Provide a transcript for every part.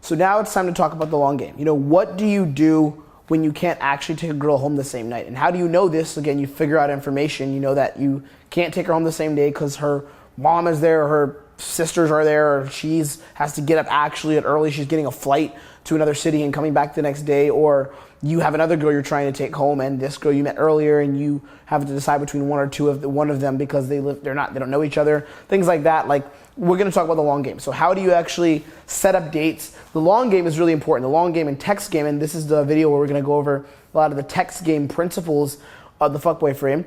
So now it's time to talk about the long game. You know, what do you do when you can't actually take a girl home the same night? And how do you know this? Again, you figure out information. You know that you can't take her home the same day because her mom is there, or her sisters are there, or has to get up actually at early. She's getting a flight to another city and coming back the next day, or you have another girl you're trying to take home, and this girl you met earlier, and you have to decide between one of them because they don't know each other. Things like that. Like, we're going to talk about the long game. So how do you actually set up dates? The long game is really important. The long game and text game, and this is the video where we're going to go over a lot of the text game principles of the fuckboy frame.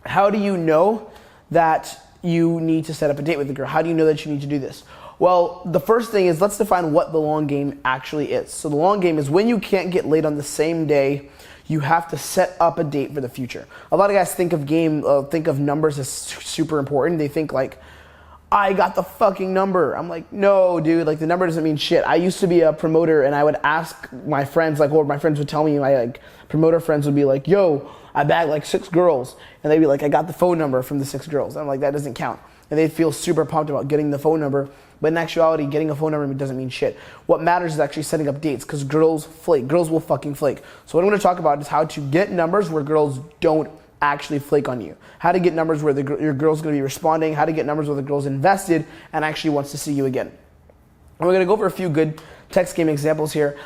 How do you know that you need to set up a date with the girl? How do you know that you need to do this? Well, the first thing is, let's define what the long game actually is. So the long game is when you can't get laid on the same day, you have to set up a date for the future. A lot of guys think of numbers as super important. They think like, I got the fucking number. I'm like, no, dude, like the number doesn't mean shit. I used to be a promoter, and I would ask my friends, like, or my friends would tell me, my like promoter friends would be like, yo, I bagged like 6 girls. And they'd be like, I got the phone number from the 6 girls. And I'm like, that doesn't count. And they'd feel super pumped about getting the phone number. But in actuality, getting a phone number doesn't mean shit. What matters is actually setting up dates, because girls flake. Girls will fucking flake. So what I'm going to talk about is how to get numbers where girls don't actually flake on you. How to get numbers where your girl's going to be responding. How to get numbers where the girl's invested and actually wants to see you again. And we're going to go over a few good text game examples here.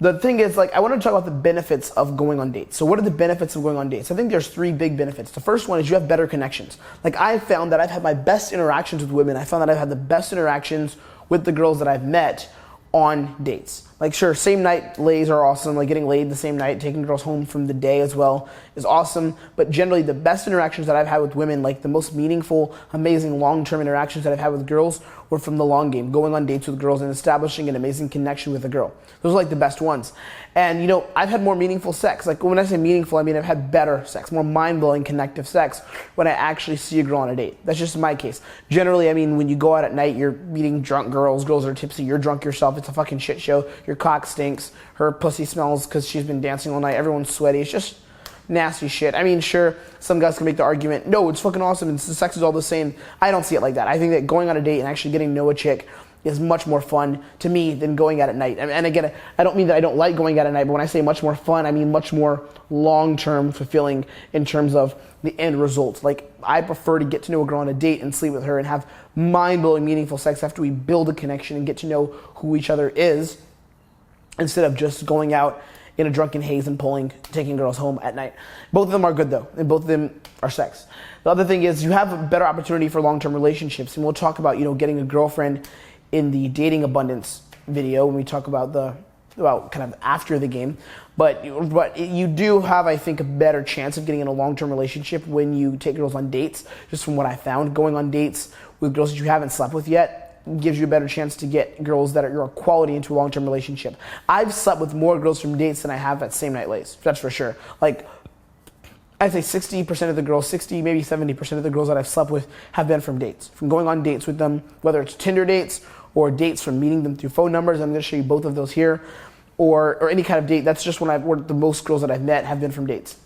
The thing is, like, I want to talk about the benefits of going on dates. So what are the benefits of going on dates? I think there's 3 big benefits. The first one is you have better connections. Like, I found that I've had my best interactions with women. I found that I've had the best interactions with the girls that I've met on dates. Like, sure, same night lays are awesome. Like, getting laid the same night, taking girls home from the day as well is awesome. But generally, the best interactions that I've had with women, like the most meaningful, amazing, long-term interactions that I've had with girls, were from the long game, going on dates with girls and establishing an amazing connection with a girl. Those are like the best ones. And, you know, I've had more meaningful sex. Like, when I say meaningful, I mean I've had better sex, more mind-blowing, connective sex when I actually see a girl on a date. That's just my case. Generally, I mean, when you go out at night, you're meeting drunk girls. Girls are tipsy. You're drunk yourself. It's a fucking shit show. Your cock stinks. Her pussy smells because she's been dancing all night. Everyone's sweaty. It's just nasty shit. I mean, sure, some guys can make the argument, no, it's fucking awesome and the sex is all the same. I don't see it like that. I think that going on a date and actually getting to know a chick is much more fun to me than going out at night. And again, I don't mean that I don't like going out at night, but when I say much more fun, I mean much more long-term fulfilling in terms of the end result. Like, I prefer to get to know a girl on a date and sleep with her and have mind-blowing, meaningful sex after we build a connection and get to know who each other is, instead of just going out in a drunken haze and taking girls home at night. Both of them are good though, and both of them are sex. The other thing is you have a better opportunity for long-term relationships, and we'll talk about, you know, getting a girlfriend in the dating abundance video when we talk about kind of after the game. But you do have, I think, a better chance of getting in a long-term relationship when you take girls on dates. Just from what I found, going on dates with girls that you haven't slept with yet gives you a better chance to get girls that are your quality into a long-term relationship. I've slept with more girls from dates than I have at same night lays. That's for sure. Like, I'd say 60% of the girls, 60, maybe 70% of the girls that I've slept with have been from dates. From going on dates with them, whether it's Tinder dates or dates from meeting them through phone numbers. I'm going to show you both of those here. Or any kind of date. That's just where the most girls that I've met have been from dates.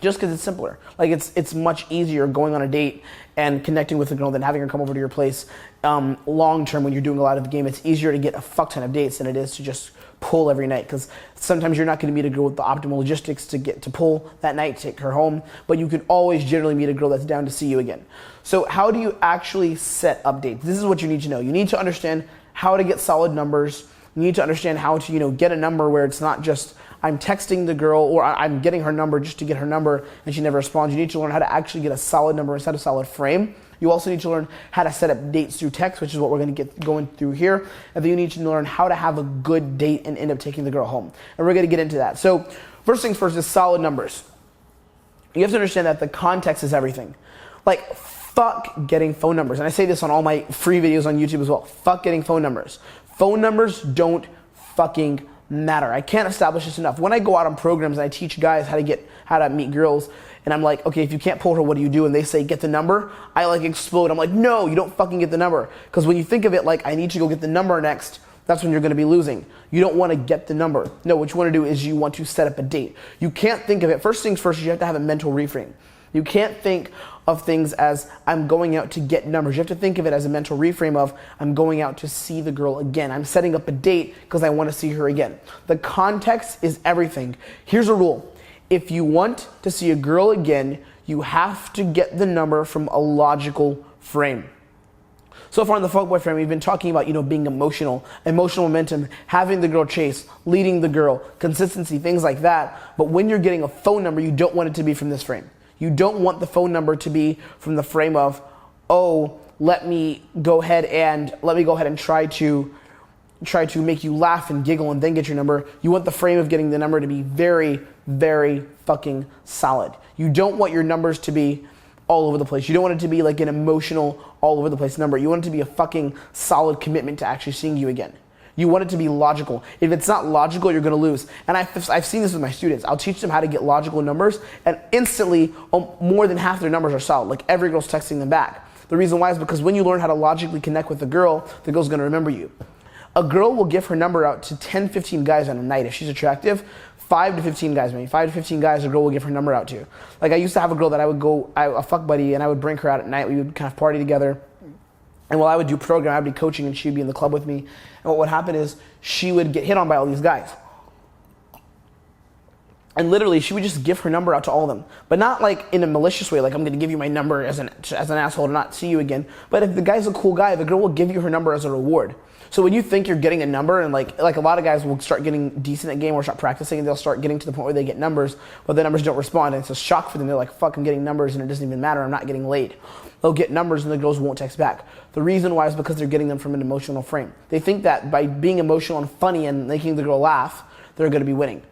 Just because it's simpler. Like, it's much easier going on a date and connecting with a girl than having her come over to your place. Long term, when you're doing a lot of the game, it's easier to get a fuck ton of dates than it is to just pull every night. Because sometimes you're not going to meet a girl with the optimal logistics to get to pull that night, take her home. But you can always generally meet a girl that's down to see you again. So how do you actually set up dates? This is what you need to know. You need to understand how to get solid numbers. You need to understand how to, you know, get a number where it's not just I'm texting the girl or I'm getting her number just to get her number and she never responds. You need to learn how to actually get a solid number and set a solid frame. You also need to learn how to set up dates through text, which is what we're going to get going through here. And then you need to learn how to have a good date and end up taking the girl home. And we're going to get into that. So first things first is solid numbers. You have to understand that the context is everything. Like, fuck getting phone numbers. And I say this on all my free videos on YouTube as well. Fuck getting phone numbers. Phone numbers don't fucking matter. I can't establish this enough. When I go out on programs and I teach guys how to meet girls, and I'm like, okay, if you can't pull her, what do you do? And they say, get the number. I like explode. I'm like, no, you don't fucking get the number. Because when you think of it like, I need to go get the number next, that's when you're going to be losing. You don't want to get the number. No, what you want to do is you want to set up a date. You can't think of it. First things first, you have to have a mental reframe. You can't think of things as I'm going out to get numbers. You have to think of it as a mental reframe of I'm going out to see the girl again. I'm setting up a date because I want to see her again. The context is everything. Here's a rule. If you want to see a girl again, you have to get the number from a logical frame. So far in the Fuckboy frame, we've been talking about, being emotional momentum, having the girl chase, leading the girl, consistency, things like that. But when you're getting a phone number, you don't want it to be from this frame. You don't want the phone number to be from the frame of, oh, let me go ahead and try to make you laugh and giggle and then get your number. You want the frame of getting the number to be very, very fucking solid. You don't want your numbers to be all over the place. You don't want it to be like an emotional, all over the place number. You want it to be a fucking solid commitment to actually seeing you again. You want it to be logical. If it's not logical, you're going to lose. And I've seen this with my students. I'll teach them how to get logical numbers, and instantly, more than half their numbers are solid. Like every girl's texting them back. The reason why is because when you learn how to logically connect with the girl's going to remember you. A girl will give her number out to 10, 15 guys on a night if she's attractive. 5 to 15 guys, maybe 5 to 15 guys a girl will give her number out to. Like I used to have a girl that a fuck buddy, and I would bring her out at night. We would kind of party together. And while I would do program, I'd be coaching and she'd be in the club with me. And what would happen is she would get hit on by all these guys. And literally, she would just give her number out to all of them. But not like in a malicious way, like I'm going to give you my number as an asshole to not see you again. But if the guy's a cool guy, the girl will give you her number as a reward. So when you think you're getting a number, and like a lot of guys will start getting decent at game or start practicing, and they'll start getting to the point where they get numbers, but the numbers don't respond, and it's a shock for them. They're like, fuck, I'm getting numbers and it doesn't even matter, I'm not getting laid. They'll get numbers and the girls won't text back. The reason why is because they're getting them from an emotional frame. They think that by being emotional and funny and making the girl laugh, they're going to be winning.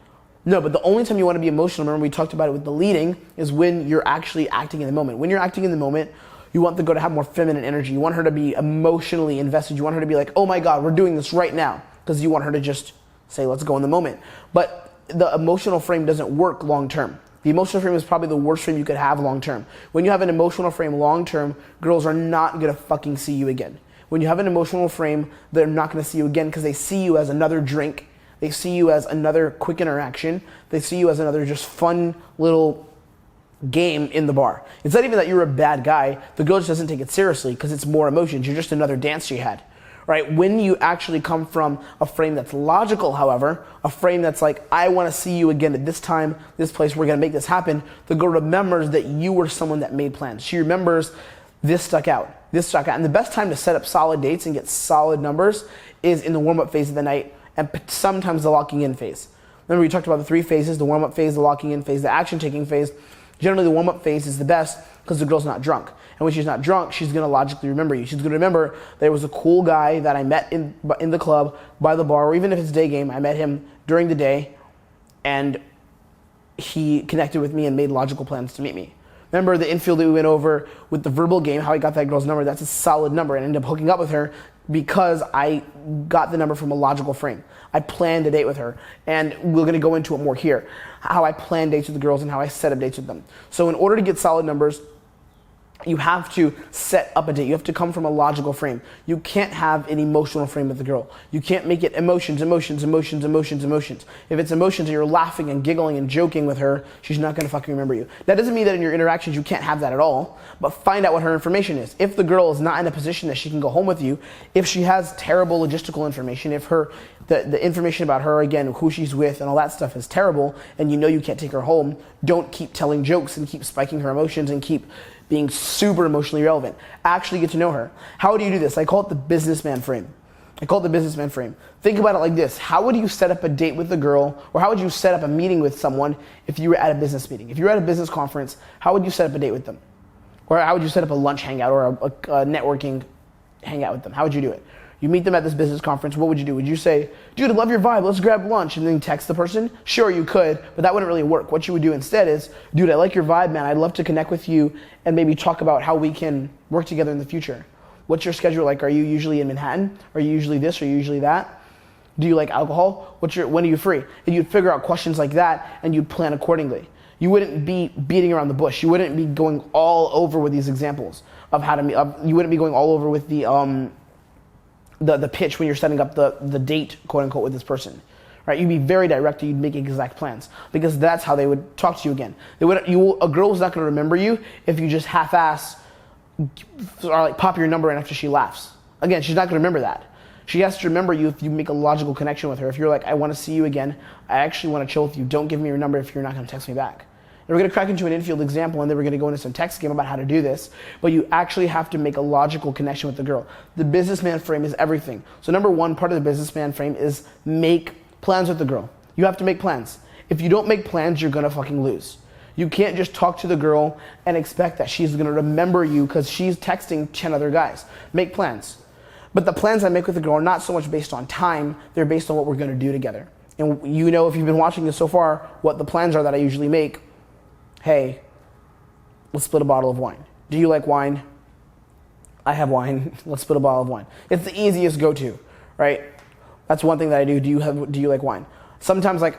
No, but the only time you want to be emotional, remember we talked about it with the leading, is when you're actually acting in the moment. When you're acting in the moment, you want the girl to have more feminine energy. You want her to be emotionally invested. You want her to be like, oh my God, we're doing this right now. Because you want her to just say, let's go in the moment. But the emotional frame doesn't work long term. The emotional frame is probably the worst frame you could have long term. When you have an emotional frame long term, girls are not going to fucking see you again. When you have an emotional frame, they're not going to see you again because they see you as another drink. They see you as another quick interaction. They see you as another just fun little game in the bar. It's not even that you're a bad guy. The girl just doesn't take it seriously because it's more emotions. You're just another dance she had, right? When you actually come from a frame that's logical, however, a frame that's like, I want to see you again at this time, this place, we're going to make this happen. The girl remembers that you were someone that made plans. She remembers this stuck out. This stuck out. And the best time to set up solid dates and get solid numbers is in the warm-up phase of the night and sometimes the locking in phase. Remember we talked about the 3 phases, the warm-up phase, the locking in phase, the action-taking phase. Generally, the warm-up phase is the best because the girl's not drunk. And when she's not drunk, she's going to logically remember you. She's going to remember there was a cool guy that I met in the club, by the bar, or even if it's day game, I met him during the day, and he connected with me and made logical plans to meet me. Remember the infield that we went over with the verbal game, how I got that girl's number? That's a solid number, and I ended up hooking up with her because I got the number from a logical frame. I planned a date with her, and we're going to go into it more here, how I plan dates with the girls and how I set up dates with them. So in order to get solid numbers, you have to set up a date. You have to come from a logical frame. You can't have an emotional frame with the girl. You can't make it emotions. If it's emotions and you're laughing and giggling and joking with her, she's not going to fucking remember you. That doesn't mean that in your interactions you can't have that at all, but find out what her information is. If the girl is not in a position that she can go home with you, if she has terrible logistical information, if the information about her, again, who she's with and all that stuff is terrible, and you know you can't take her home, don't keep telling jokes and keep spiking her emotions and keep being super emotionally relevant. Actually get to know her. How do you do this? I call it the businessman frame. Think about it like this. How would you set up a date with a girl, or how would you set up a meeting with someone if you were at a business meeting? If you were at a business conference, how would you set up a date with them? Or how would you set up a lunch hangout or a networking hangout with them? How would you do it? You meet them at this business conference, what would you do? Would you say, dude, I love your vibe, let's grab lunch, and then text the person? Sure, you could, but that wouldn't really work. What you would do instead is, dude, I like your vibe, man, I'd love to connect with you and maybe talk about how we can work together in the future. What's your schedule like? Are you usually in Manhattan? Are you usually this? Are you usually that? Do you like alcohol? When are you free? And you'd figure out questions like that, and you'd plan accordingly. You wouldn't be beating around the bush. You wouldn't be going all over with these examples of how to meet. You wouldn't be going all over with the pitch when you're setting up the date, quote unquote, with this person, right? You'd be very direct. You'd make exact plans because that's how they would talk to you again. A girl's not going to remember you if you just half-ass or like pop your number in after she laughs. Again, she's not going to remember that. She has to remember you if you make a logical connection with her. If you're like, I want to see you again, I actually want to chill with you, don't give me your number if you're not going to text me back. And we're going to crack into an infield example, and then we're going to go into some text game about how to do this. But you actually have to make a logical connection with the girl. The businessman frame is everything. So number one part of the businessman frame is make plans with the girl. You have to make plans. If you don't make plans, you're going to fucking lose. You can't just talk to the girl and expect that she's going to remember you because she's texting 10 other guys. Make plans. But the plans I make with the girl are not so much based on time, they're based on what we're going to do together. And you know, if you've been watching this so far, what the plans are that I usually make. Hey, let's split a bottle of wine. Do you like wine? I have wine. Let's split a bottle of wine. It's the easiest go-to, right? That's one thing that I do. Do you like wine? Sometimes, like,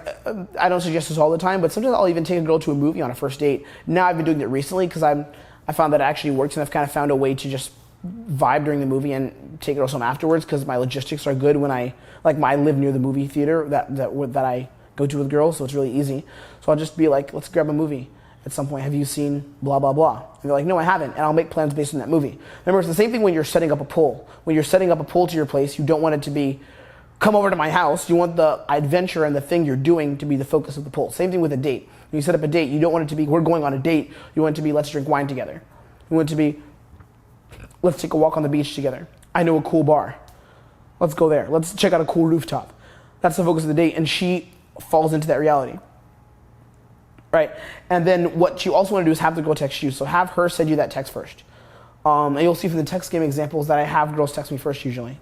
I don't suggest this all the time, but sometimes I'll even take a girl to a movie on a first date. Now I've been doing it recently because I found that it actually works, and I've kind of found a way to just vibe during the movie and take girls home afterwards because my logistics are good when I live near the movie theater that I go to with girls, so it's really easy. So I'll just be like, let's grab a movie. At some point, have you seen blah, blah, blah? And they're like, no, I haven't. And I'll make plans based on that movie. Remember, it's the same thing when you're setting up a pool. When you're setting up a pool to your place, you don't want it to be, come over to my house. You want the adventure and the thing you're doing to be the focus of the pool. Same thing with a date. When you set up a date, you don't want it to be, we're going on a date. You want it to be, let's drink wine together. You want it to be, let's take a walk on the beach together. I know a cool bar. Let's go there. Let's check out a cool rooftop. That's the focus of the date. And she falls into that reality. Right, and then what you also want to do is have the girl text you. So have her send you that text first. And you'll see from the text game examples that I have girls text me first usually.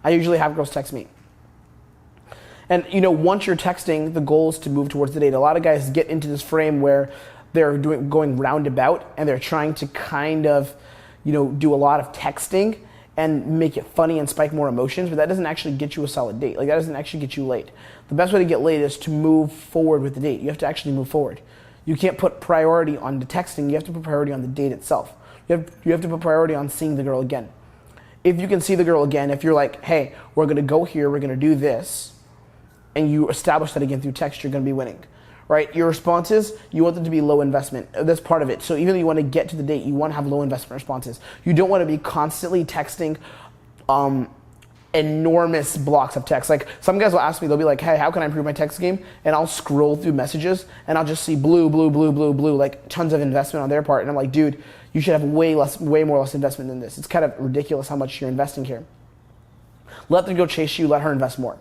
I usually have girls text me. And you know, once you're texting, the goal is to move towards the date. A lot of guys get into this frame where they're going roundabout and they're trying to kind of, you know, do a lot of texting and make it funny and spike more emotions, but that doesn't actually get you a solid date. Like, that doesn't actually get you laid. The best way to get laid is to move forward with the date. You have to actually move forward. You can't put priority on the texting. You have to put priority on the date itself. You have to put priority on seeing the girl again. If you can see the girl again, if you're like, hey, we're going to go here, we're going to do this, and you establish that again through text, you're going to be winning. Right? Your responses, you want them to be low investment. That's part of it. So even though you want to get to the date, you want to have low investment responses. You don't want to be constantly texting enormous blocks of text. Like, some guys will ask me, they'll be like, hey, how can I improve my text game? And I'll scroll through messages and I'll just see blue, blue, blue, blue, blue, like tons of investment on their part. And I'm like, dude, you should have way more less investment than this. It's kind of ridiculous how much you're investing here. Let them go chase you, let her invest more.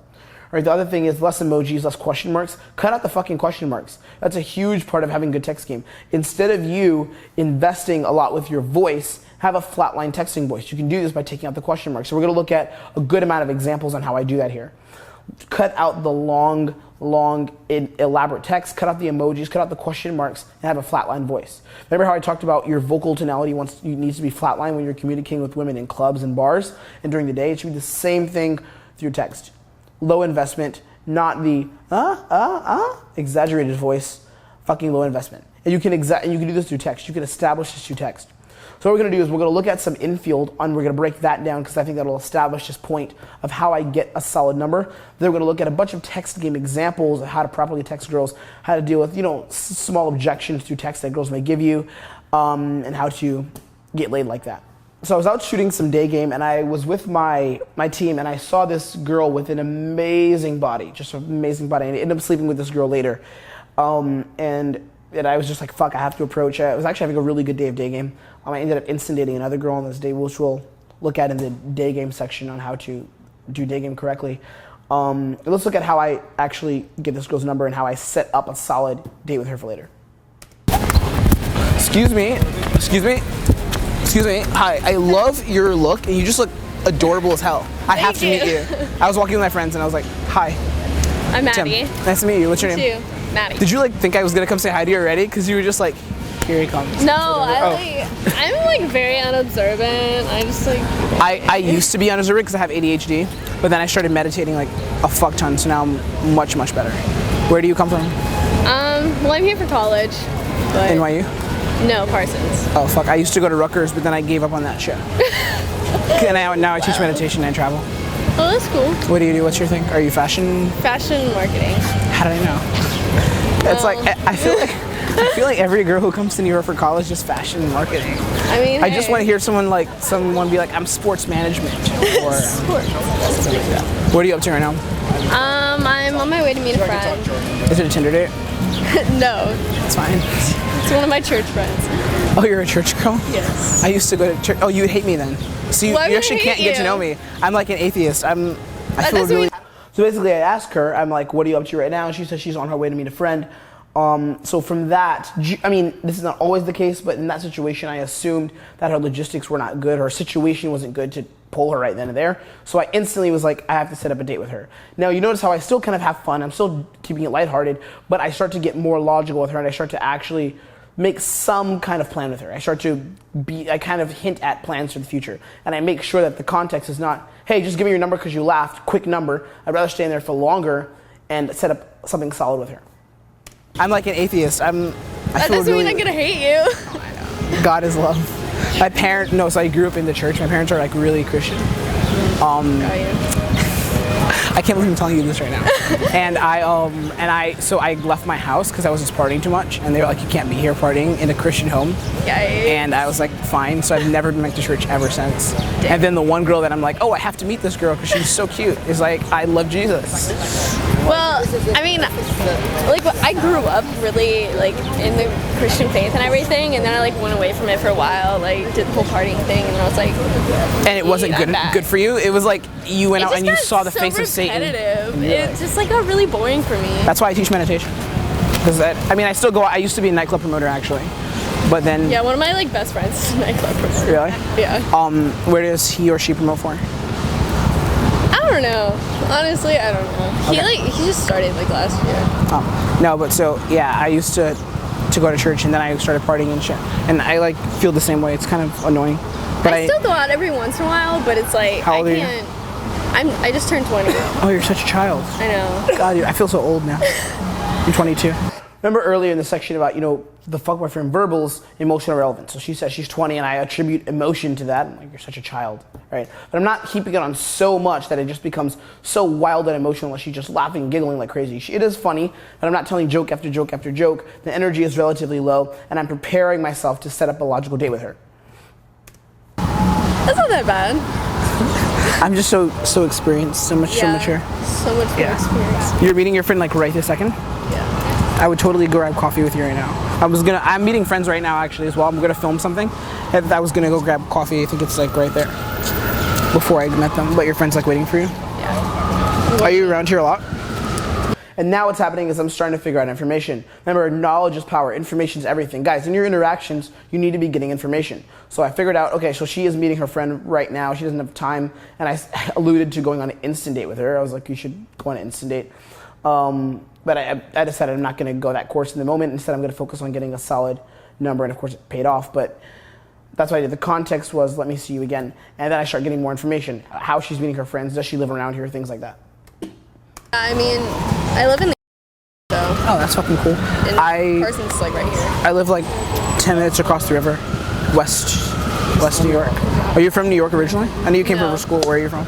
Right, the other thing is less emojis, less question marks. Cut out the fucking question marks. That's a huge part of having a good text game. Instead of you investing a lot with your voice, have a flatline texting voice. You can do this by taking out the question marks. So we're going to look at a good amount of examples on how I do that here. Cut out the long, elaborate text. Cut out the emojis. Cut out the question marks and have a flatline voice. Remember how I talked about your vocal tonality needs to be flatline when you're communicating with women in clubs and bars and during the day? It should be the same thing through text. Low investment, not the exaggerated voice, fucking low investment. And you can do this through text. You can establish this through text. So what we're going to do is we're going to look at some infield, and we're going to break that down because I think that will establish this point of how I get a solid number. Then we're going to look at a bunch of text game examples of how to properly text girls, how to deal with, you know, small objections through text that girls may give you, and how to get laid like that. So I was out shooting some day game, and I was with my team, and I saw this girl with an amazing body, just an amazing body, and I ended up sleeping with this girl later. And I was just like, fuck, I have to approach her. I was actually having a really good day of day game. I ended up instant dating another girl on this day, which we'll look at in the day game section on how to do day game correctly. Let's look at how I actually get this girl's number and how I set up a solid date with her for later. Excuse me. Hi, I love your look, and you just look adorable as hell. I have to meet you. I was walking with my friends, and I was like, hi. I'm Maddie. Tim. Nice to meet you. What's your name? Too. Maddie. Did you think I was gonna come say hi to you already? Because you were just like, here he comes. No, I'm very unobservant. I just I used to be unobservant because I have ADHD, but then I started meditating like a fuck ton, so now I'm much better. Where do you come from? Well, I'm here for college. But NYU? No, Parsons. Oh fuck, I used to go to Rutgers, but then I gave up on that shit. And now I teach meditation and travel. Oh, that's cool. What do you do? What's your thing? Are you fashion? Fashion marketing. How did I know? It's like I feel like every girl who comes to New York for college is fashion and marketing. I mean, I just want to hear someone be like, I'm sports management or something like that. What are you up to right now? I'm on my way to meet a friend. Is it a Tinder date? No, It's fine. it's one of my church friends. Oh, you're a church girl? Yes. I used to go to church. Oh, you would hate me then. So you Why would I actually hate can't get to you? know me. I'm like an atheist. I feel doesn't really. mean- So basically, I asked her, I'm like, what are you up to right now? And she says she's on her way to meet a friend. So from that, I mean, this is not always the case, but in that situation, I assumed that her logistics were not good. Her situation wasn't good to pull her right then and there. So I instantly was like, I have to set up a date with her. Now, you notice how I still kind of have fun. I'm still keeping it lighthearted, but I start to get more logical with her, and I start to actually make some kind of plan with her. I kind of hint at plans for the future. And I make sure that the context is not, hey, just give me your number because you laughed, quick number. I'd rather stay in there for longer and set up something solid with her. I'm like an atheist. That doesn't mean I'm gonna hate you. God is love. So I grew up in the church. My parents are like really Christian. I can't believe I'm telling you this right now. So I left my house because I was just partying too much, and they were like, you can't be here partying in a Christian home. And I was like, fine. So I've never been back to church ever since. And then the one girl that I'm like, oh, I have to meet this girl because she's so cute, is like, I love Jesus. Well, I mean, like I grew up really like in the Christian faith and everything, and then I like went away from it for a while, like did the whole partying thing, and I was like, and it wasn't good for you. It was like you went out and you saw the so face of Satan. It just like got really boring for me. That's why I teach meditation. Because I still go. I used to be a nightclub promoter actually, but then Yeah, one of my like best friends is a nightclub promoter. Really? Yeah. Where does he or she promote for? I don't know. Honestly, I don't know. Okay. He just started like last year. Oh no, but so yeah, I used to go to church and then I started partying and shit, and I like feel the same way. It's kind of annoying. But I still go out every once in a while, but it's like How old are you? I just turned 20. Oh, you're such a child. I know. God, I feel so old now. I'm 22. Remember earlier in the section about, the fuckboy from verbals, emotional relevance. So she says she's 20 and I attribute emotion to that. I'm like, you're such a child, right? But I'm not keeping it on so much that it just becomes so wild and emotional that she's just laughing and giggling like crazy. It is funny, but I'm not telling joke after joke after joke. The energy is relatively low and I'm preparing myself to set up a logical date with her. That's not that bad. I'm just so experienced, so mature. So much more experience. You're meeting your friend like right this second? Yeah. I would totally go grab coffee with you right now. I'm meeting friends right now actually as well. I'm gonna film something. And I was gonna go grab coffee. I think it's like right there before I met them. But your friend's like waiting for you? Yeah. Are you around here a lot? And now what's happening is I'm starting to figure out information. Remember, knowledge is power. Information is everything. Guys, in your interactions, you need to be getting information. So I figured out, okay, so she is meeting her friend right now. She doesn't have time. And I alluded to going on an instant date with her. I was like, you should go on an instant date. But I decided I'm not going to go that course in the moment. Instead, I'm going to focus on getting a solid number. And of course, it paid off. But that's what I did. The context was, let me see you again. And then I start getting more information. How she's meeting her friends. Does she live around here? Things like that. I mean, I live in the Oh, that's fucking cool. and Carson's like right here. I live like 10 minutes across the river, west New York. Are you from New York originally? I know you came No. from school. Where are you from?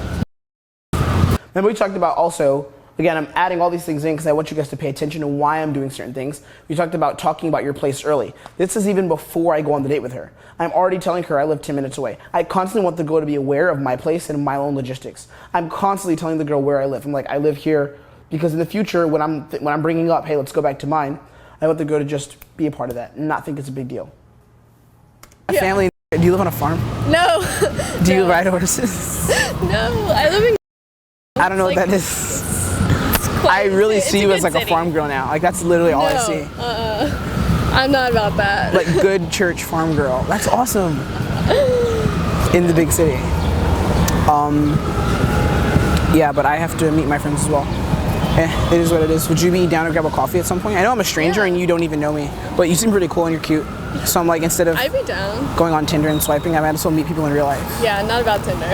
Then we talked about also, again, I'm adding all these things in because I want you guys to pay attention to why I'm doing certain things. We talked about talking about your place early. This is even before I go on the date with her. I'm already telling her I live 10 minutes away. I constantly want the girl to be aware of my place and my own logistics. I'm constantly telling the girl where I live. I'm like, I live here because in the future, when I'm bringing up, hey, let's go back to mine, I want the girl to just be a part of that and not think it's a big deal. A family. Do you live on a farm? No. Do you ride horses? No, I live in. I don't know what that is. I really see you as like a farm girl now. Like that's literally all I see. I'm not about that. Like good church farm girl. That's awesome. In the big city. Yeah, but I have to meet my friends as well. It is what it is. Would you be down to grab a coffee at some point? I know I'm a stranger and you don't even know me, but you seem pretty cool and you're cute. So I'm like, instead of I'd be down. going on Tinder and swiping, I might as well meet people in real life. Yeah, not about Tinder.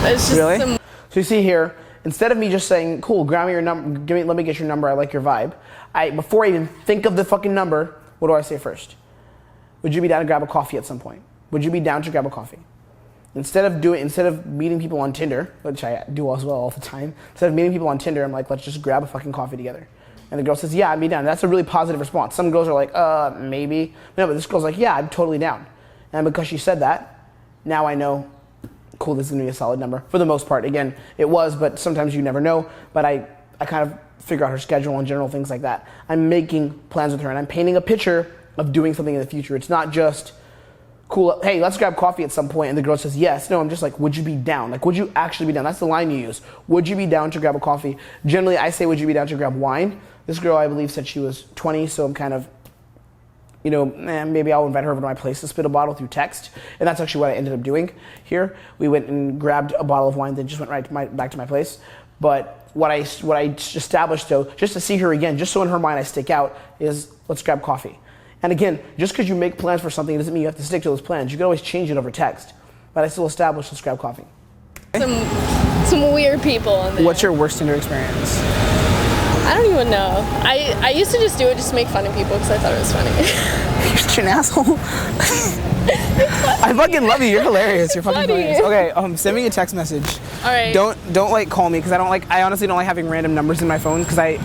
It's just Really? some. So you see here, instead of me just saying, cool, grab me your number, let me get your number, I like your vibe, before I even think of the fucking number, what do I say first? Would you be down to grab a coffee at some point? Would you be down to grab a coffee? instead of meeting people on Tinder, which I do as well all the time, instead of meeting people on Tinder, I'm like, let's just grab a fucking coffee together. And the girl says, yeah, I'd be down. That's a really positive response. Some girls are like, maybe. No, but this girl's like, yeah, I'm totally down. And because she said that, now I know, cool, this is gonna be a solid number. For the most part, again, it was, but sometimes you never know. But I kind of figure out her schedule and general things like that. I'm making plans with her, and I'm painting a picture of doing something in the future. It's not just, cool, hey, let's grab coffee at some point, and the girl says yes. No, I'm just like, would you be down? Like, would you actually be down? That's the line you use. Would you be down to grab a coffee? Generally, I say, would you be down to grab wine? This girl, I believe, said she was 20, so I'm kind of, maybe I'll invite her over to my place to spit a bottle through text. And that's actually what I ended up doing here. We went and grabbed a bottle of wine, then just went back to my place. But what I established, though, just to see her again, just so in her mind I stick out, is let's grab coffee. And again, just because you make plans for something doesn't mean you have to stick to those plans. You can always change it over text. But I still established let's grab coffee. Some weird people on there. What's your worst Tinder experience? I don't even know. I used to just do it just to make fun of people because I thought it was funny. You're such an asshole. I fucking love you. You're hilarious. You're fucking hilarious. Okay, send me a text message. All right. Don't like call me because I honestly don't like having random numbers in my phone because I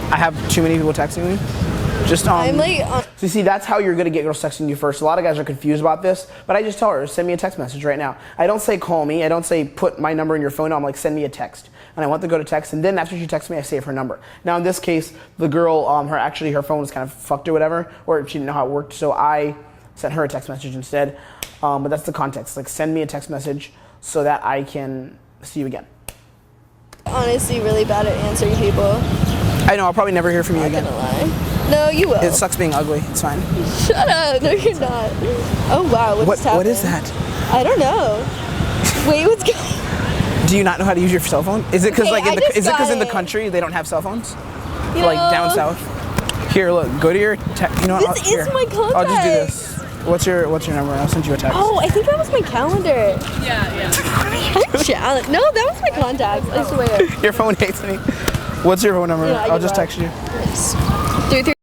have too many people texting me. Just I'm like. So you see, that's how you're gonna get girls texting you first. A lot of guys are confused about this, but I just tell her, send me a text message right now. I don't say call me. I don't say put my number in your phone. I'm like, send me a text. And I want to go to text, and then after she texts me, I save her number. Now in this case, the girl, her phone was kind of fucked or whatever, or she didn't know how it worked, so I sent her a text message instead. But that's the context. Like, send me a text message so that I can see you again. Honestly, really bad at answering people. I know. I'll probably never hear from you again. I'm not gonna lie. No, you will. It sucks being ugly. It's fine. Shut up. No, you're not. Oh wow, what just happened? What is that? I don't know. Wait, what's going? Do you not know how to use your cell phone? Is it because in the it. country they don't have cell phones? You Like know, down south? Here, look. Go to your. You know what? This is my contact. I'll just do this. What's your number? I'll send you a text. Oh, I think that was my calendar. Yeah. Challenge. No, that was my contact. I swear. Your phone hates me. What's your phone number? Yeah, I'll just text you. Yes. 3.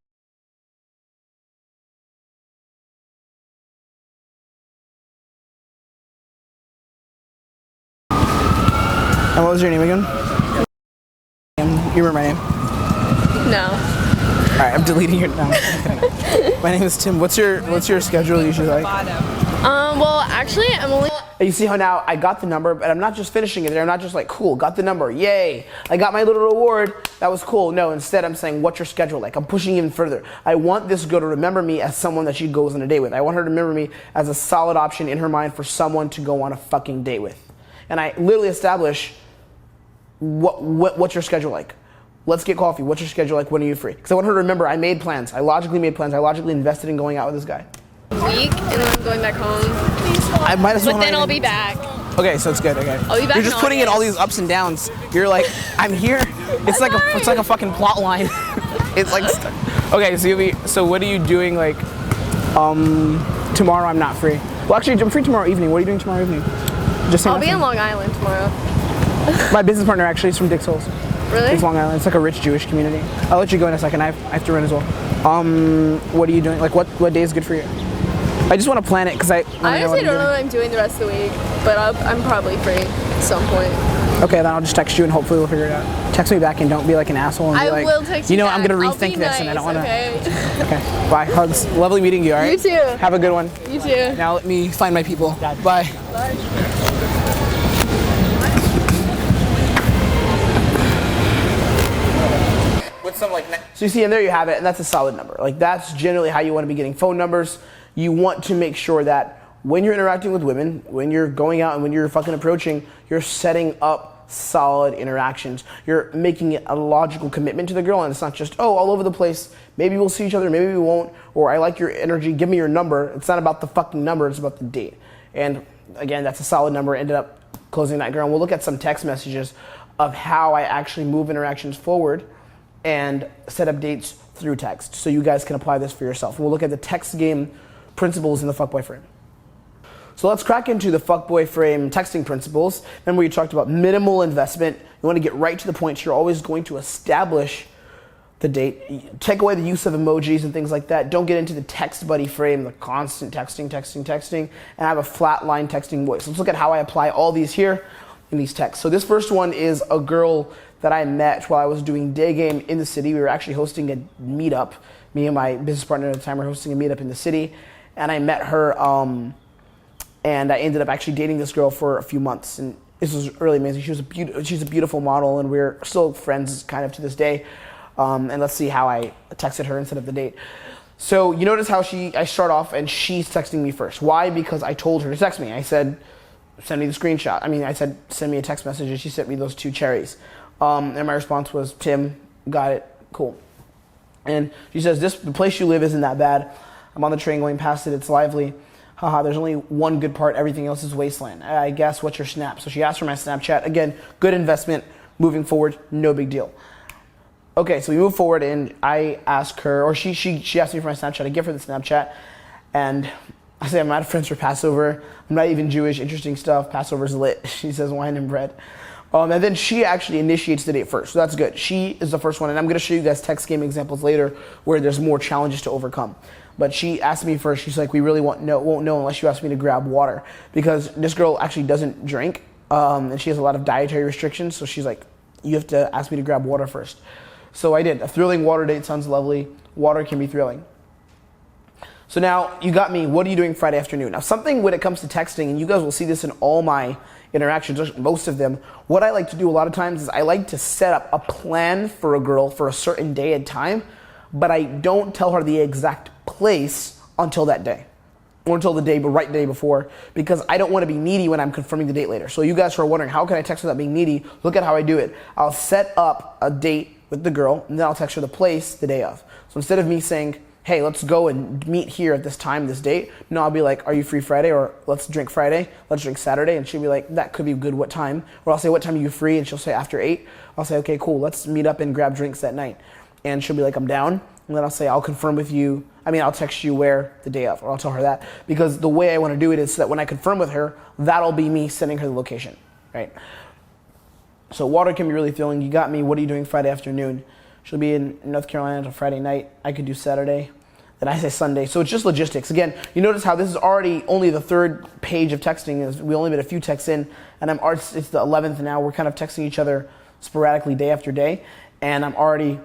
And what was your name again? You remember my name? No. All right, I'm deleting your name. My name is Tim. What's your schedule usually like? Well, actually, I'm only. And you see how now I got the number, but I'm not just finishing it there. I'm not just like, cool, got the number, yay. I got my little reward. That was cool. No, instead I'm saying, what's your schedule like? I'm pushing even further. I want this girl to remember me as someone that she goes on a date with. I want her to remember me as a solid option in her mind for someone to go on a fucking date with. And I literally establish what's your schedule like? Let's get coffee. What's your schedule like? When are you free? Because I want her to remember I made plans. I logically made plans. I logically invested in going out with this guy. Week, and then I'm going back home. I might as well. But then I'll be back. Okay, so it's good. Okay. I'll be back. You're just putting in all these ups and downs. You're like, I'm here. It's like a fucking plot line. It's like, okay. So what are you doing like? Tomorrow I'm not free. Well, actually, I'm free tomorrow evening. What are you doing tomorrow evening? I'll be in Long Island tomorrow. My business partner actually is from Dix Hills. Really? It's Long Island. It's like a rich Jewish community. I'll let you go in a second. I have to run as well. What are you doing? Like, what day is good for you? I just want to plan it because I honestly don't know what I'm doing the rest of the week, but I'm probably free at some point. Okay, then I'll just text you and hopefully we'll figure it out. Text me back and don't be like an asshole and be like, will text you. You know, back. I'm gonna rethink this and I don't want to. Okay, bye. Hugs. Lovely meeting you. All right. You too. Have a good one. You too. Now let me find my people. Bye. With some like. So you see, and there you have it, and that's a solid number. Like that's generally how you want to be getting phone numbers. You want to make sure that when you're interacting with women, when you're going out and when you're fucking approaching, you're setting up solid interactions. You're making it a logical commitment to the girl, and it's not just, oh, all over the place. Maybe we'll see each other, maybe we won't, or I like your energy, give me your number. It's not about the fucking number, it's about the date. And again, that's a solid number. Ended up closing that girl. And we'll look at some text messages of how I actually move interactions forward and set up dates through text. So you guys can apply this for yourself. We'll look at the text game principles in the Fuckboy frame. So let's crack into the Fuckboy frame texting principles. Remember we talked about minimal investment. You want to get right to the point. So you're always going to establish the date. Take away the use of emojis and things like that. Don't get into the text buddy frame, the constant texting, and have a flat line texting voice. Let's look at how I apply all these here in these texts. So this first one is a girl that I met while I was doing day game in the city. We were actually hosting a meetup. Me and my business partner at the time were hosting a meetup in the city, and I met her, and I ended up actually dating this girl for a few months, and this was really amazing. She's a beautiful model, and we're still friends kind of to this day. And let's see how I texted her instead of the date. So you notice how I start off and she's texting me first. Why? Because I told her to text me. I said, send me the screenshot. I said, send me a text message, and she sent me those 2 cherries. And my response was, Tim, got it, cool. And she says, the place you live isn't that bad. I'm on the train going past it, it's lively. Haha, there's only one good part, everything else is wasteland. I guess, what's your Snap? So she asked for my Snapchat. Again, good investment, moving forward, no big deal. Okay, so we move forward, and I ask her, or she asked me for my Snapchat. I give her the Snapchat, and I say, I'm not friends for Passover. I'm not even Jewish. Interesting stuff. Passover's lit. She says wine and bread. And then she actually initiates the date first, so that's good. She is the first one, and I'm going to show you guys text game examples later where there's more challenges to overcome. But she asked me first. She's like, we really won't know unless you ask me to grab water, because this girl actually doesn't drink, and she has a lot of dietary restrictions. So she's like, you have to ask me to grab water first. So I did. A thrilling water date sounds lovely. Water can be thrilling. So now you got me. What are you doing Friday afternoon? Now something when it comes to texting, and you guys will see this in all my interactions, most of them, what I like to do a lot of times is I like to set up a plan for a girl for a certain day and time, but I don't tell her the exact place until that day. Or until the right day before, because I don't want to be needy when I'm confirming the date later. So you guys who are wondering, how can I text without being needy? Look at how I do it. I'll set up a date with the girl, and then I'll text her the place the day of. So instead of me saying, hey, let's go and meet here at this time, this date, no, I'll be like, are you free Friday? Or let's drink Friday, let's drink Saturday. And she'll be like, that could be good, what time? Or I'll say, what time are you free? And she'll say, after 8. I'll say, okay, cool, let's meet up and grab drinks that night. And she'll be like, I'm down. And then I'll say, I'll confirm with you. I'll text you where the day of, or I'll tell her that. Because the way I want to do it is so that when I confirm with her, that'll be me sending her the location, right? So water can be really thrilling. You got me. What are you doing Friday afternoon? She'll be in North Carolina until Friday night. I could do Saturday. Then I say Sunday. So it's just logistics. Again, you notice how this is already only the 3rd page of texting. We only made a few texts in, and it's the 11th now. We're kind of texting each other sporadically day after day, and I'm already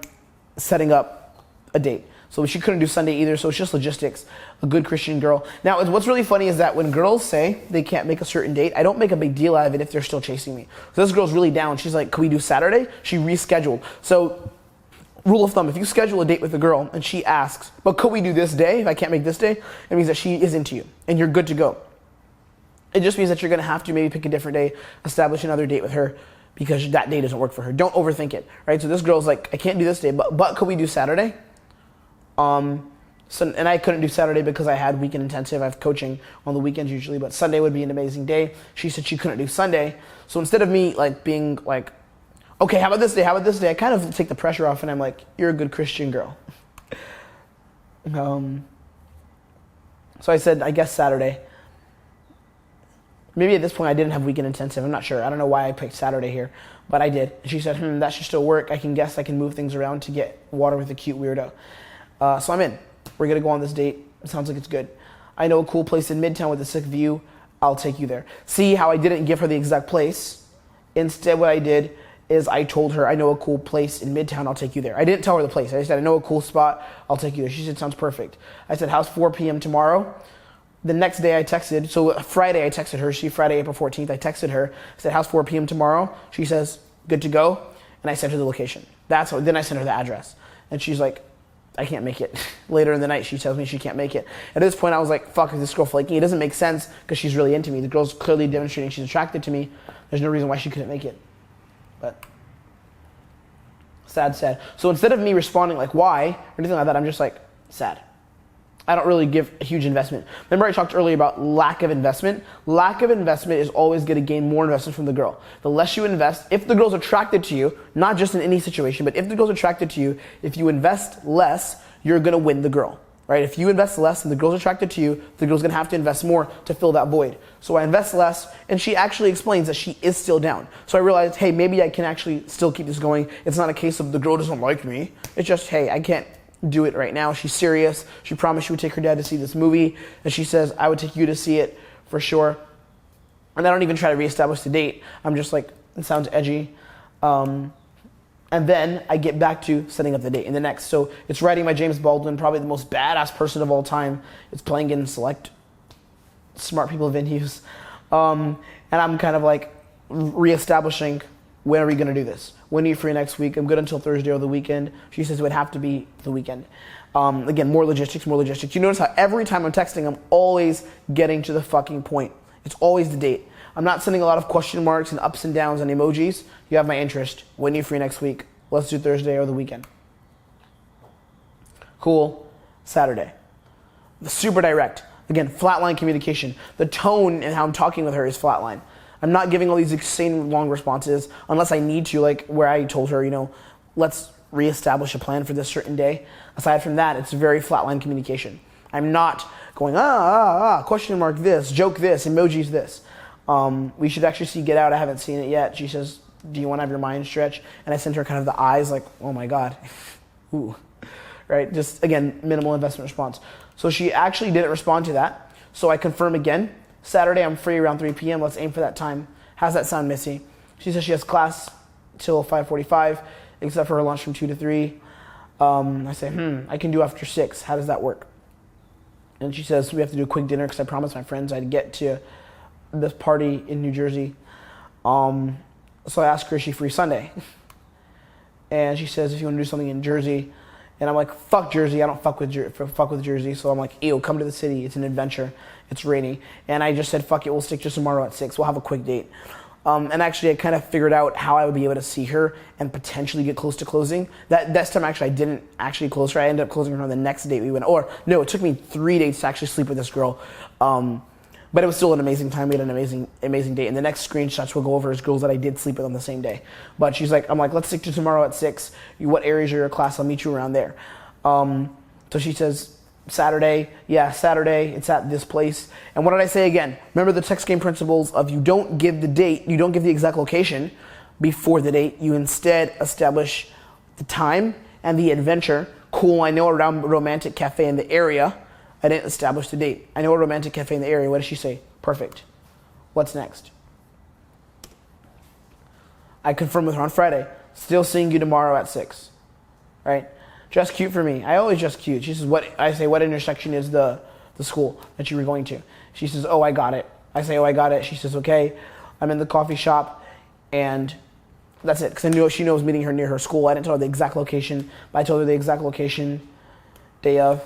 setting up a date. So she couldn't do Sunday either, so it's just logistics. A good Christian girl. Now, what's really funny is that when girls say they can't make a certain date, I don't make a big deal out of it if they're still chasing me. So this girl's really down. She's like, can we do Saturday? She rescheduled. So rule of thumb, if you schedule a date with a girl and she asks, but could we do this day if I can't make this day? It means that she is into you and you're good to go. It just means that you're going to have to maybe pick a different day, establish another date with her because that day doesn't work for her. Don't overthink it, right? So this girl's like, I can't do this day, but could we do Saturday? And I couldn't do Saturday because I had weekend intensive. I have coaching on the weekends usually, but Sunday would be an amazing day. She said she couldn't do Sunday. So instead of me being like, okay, how about this day? How about this day? I kind of take the pressure off and I'm like, you're a good Christian girl. So I said, I guess Saturday. Maybe at this point I didn't have weekend intensive. I'm not sure. I don't know why I picked Saturday here, but I did. She said, that should still work. I can guess I can move things around to get water with a cute weirdo. So I'm in. We're going to go on this date. It sounds like it's good. I know a cool place in Midtown with a sick view. I'll take you there. See how I didn't give her the exact place? Instead, what I did is I told her, I know a cool place in Midtown. I'll take you there. I didn't tell her the place. I just said, I know a cool spot. I'll take you there. She said, sounds perfect. I said, how's 4 p.m. tomorrow? The next day I texted. So Friday I texted her. Friday, April 14th, I texted her. I said, how's 4 p.m. tomorrow? She says, good to go. And I sent her the location. Then I sent her the address. And she's like, I can't make it. Later in the night, she tells me she can't make it. At this point, I was like, fuck, is this girl flaking? It doesn't make sense because she's really into me. The girl's clearly demonstrating she's attracted to me. There's no reason why she couldn't make it. But sad. So instead of me responding like, why, or anything like that, I'm just like, sad. I don't really give a huge investment. Remember I talked earlier about lack of investment? Lack of investment is always going to gain more investment from the girl. The less you invest, if the girl's attracted to you, not just in any situation, but if the girl's attracted to you, if you invest less, you're going to win the girl. right? If you invest less and the girl's attracted to you, the girl's gonna have to invest more to fill that void. So I invest less, and she actually explains that she is still down. So I realized, hey, maybe I can actually still keep this going. It's not a case of the girl doesn't like me. It's just, hey, I can't do it right now. She's serious. She promised she would take her dad to see this movie, and she says, I would take you to see it for sure. And I don't even try to reestablish the date. I'm just like, it sounds edgy. And then I get back to setting up the date in the next. So it's writing by James Baldwin, probably the most badass person of all time. It's playing in select smart people venues. And I'm kind of like reestablishing, when are we going to do this? When are you free next week? I'm good until Thursday or the weekend. She says it would have to be the weekend. Again, more logistics. You notice how every time I'm texting, I'm always getting to the fucking point. It's always the date. I'm not sending a lot of question marks and ups and downs and emojis. You have my interest. When are you free next week? Let's do Thursday or the weekend. Cool. Saturday. Super direct. Again, flatline communication. The tone and how I'm talking with her is flatline. I'm not giving all these insane long responses unless I need to, like where I told her, let's reestablish a plan for this certain day. Aside from that, it's very flatline communication. I'm not going, question mark this, joke this, emojis this. We should actually see Get Out. I haven't seen it yet. She says, do you want to have your mind stretch? And I sent her kind of the eyes like, oh my God. Ooh. Right? Just, again, minimal investment response. So she actually didn't respond to that. So I confirm again. Saturday, I'm free around 3 p.m. Let's aim for that time. How's that sound, Missy? She says she has class till 5:45, except for her lunch from 2 to 3. I say, I can do after 6. How does that work? And she says, we have to do a quick dinner because I promised my friends I'd get to this party in New Jersey. So I asked her, is she free Sunday? And she says, if you want to do something in Jersey. And I'm like, fuck Jersey. I don't fuck with Jersey. So I'm like, ew, come to the city. It's an adventure. It's rainy. And I just said, fuck it. We'll stick to tomorrow at 6. We'll have a quick date. And actually, I kind of figured out how I would be able to see her and potentially get close to closing. That time, actually, I didn't actually close her. I ended up closing her on the next date we went. Or, no, it took me 3 dates to actually sleep with this girl. But it was still an amazing time. We had an amazing date. And the next screenshots will go over as girls that I did sleep with on the same day. But she's like, I'm like, let's stick to tomorrow at 6. What areas are your class? I'll meet you around there. So she says, Saturday. Yeah, Saturday. It's at this place. And what did I say again? Remember the text game principles of you don't give the date, you don't give the exact location before the date. You instead establish the time and the adventure. Cool, I know a romantic cafe in the area. I didn't establish the date. I know a romantic cafe in the area. What does she say? Perfect. What's next? I confirm with her on Friday. Still seeing you tomorrow at 6. Right? Dress cute for me. I always dress cute. She says, what intersection is the school that you were going to? She says, oh, I got it. I say, oh, I got it. She says, okay. I'm in the coffee shop, and that's it. Because I knew she knows meeting her near her school. I didn't tell her the exact location, but I told her the exact location day of.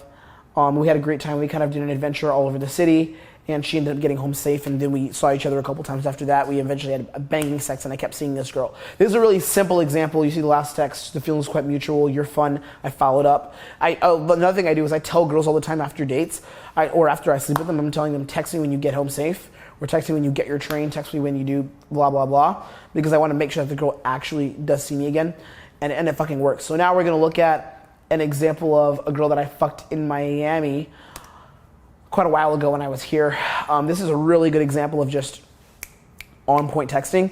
We had a great time. We kind of did an adventure all over the city, and she ended up getting home safe, and then we saw each other a couple times after that. We eventually had a banging sex, and I kept seeing this girl. This is a really simple example. You see the last text, the feeling's quite mutual, you're fun. I followed up. Another thing I do is I tell girls all the time after dates, or after I sleep with them, I'm telling them, text me when you get home safe, or text me when you get your train, text me when you do blah, blah, blah, because I want to make sure that the girl actually does see me again, and it fucking works. So now we're going to look at an example of a girl that I fucked in Miami quite a while ago when I was here. This is a really good example of just on-point texting.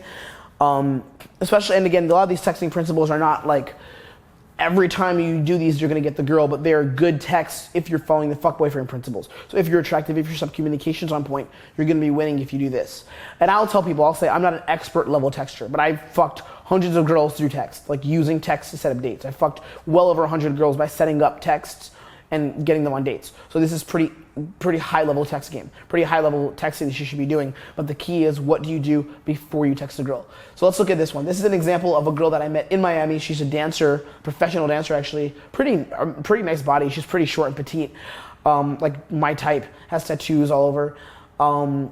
Especially, and again, a lot of these texting principles are not like every time you do these, you're going to get the girl, but they're good texts if you're following the fuck boyfriend principles. So if you're attractive, if your sub-communication's on point, you're going to be winning if you do this. And I'll tell people, I'll say I'm not an expert level texter, but I've fucked hundreds of girls through text, like using text to set up dates. I fucked well over 100 girls by setting up texts and getting them on dates. So this is pretty high level text game, pretty high level texting that you should be doing. But the key is, what do you do before you text a girl? So let's look at this one. This is an example of a girl that I met in Miami. She's a dancer, professional dancer actually, pretty nice body. She's pretty short and petite, like my type, has tattoos all over. And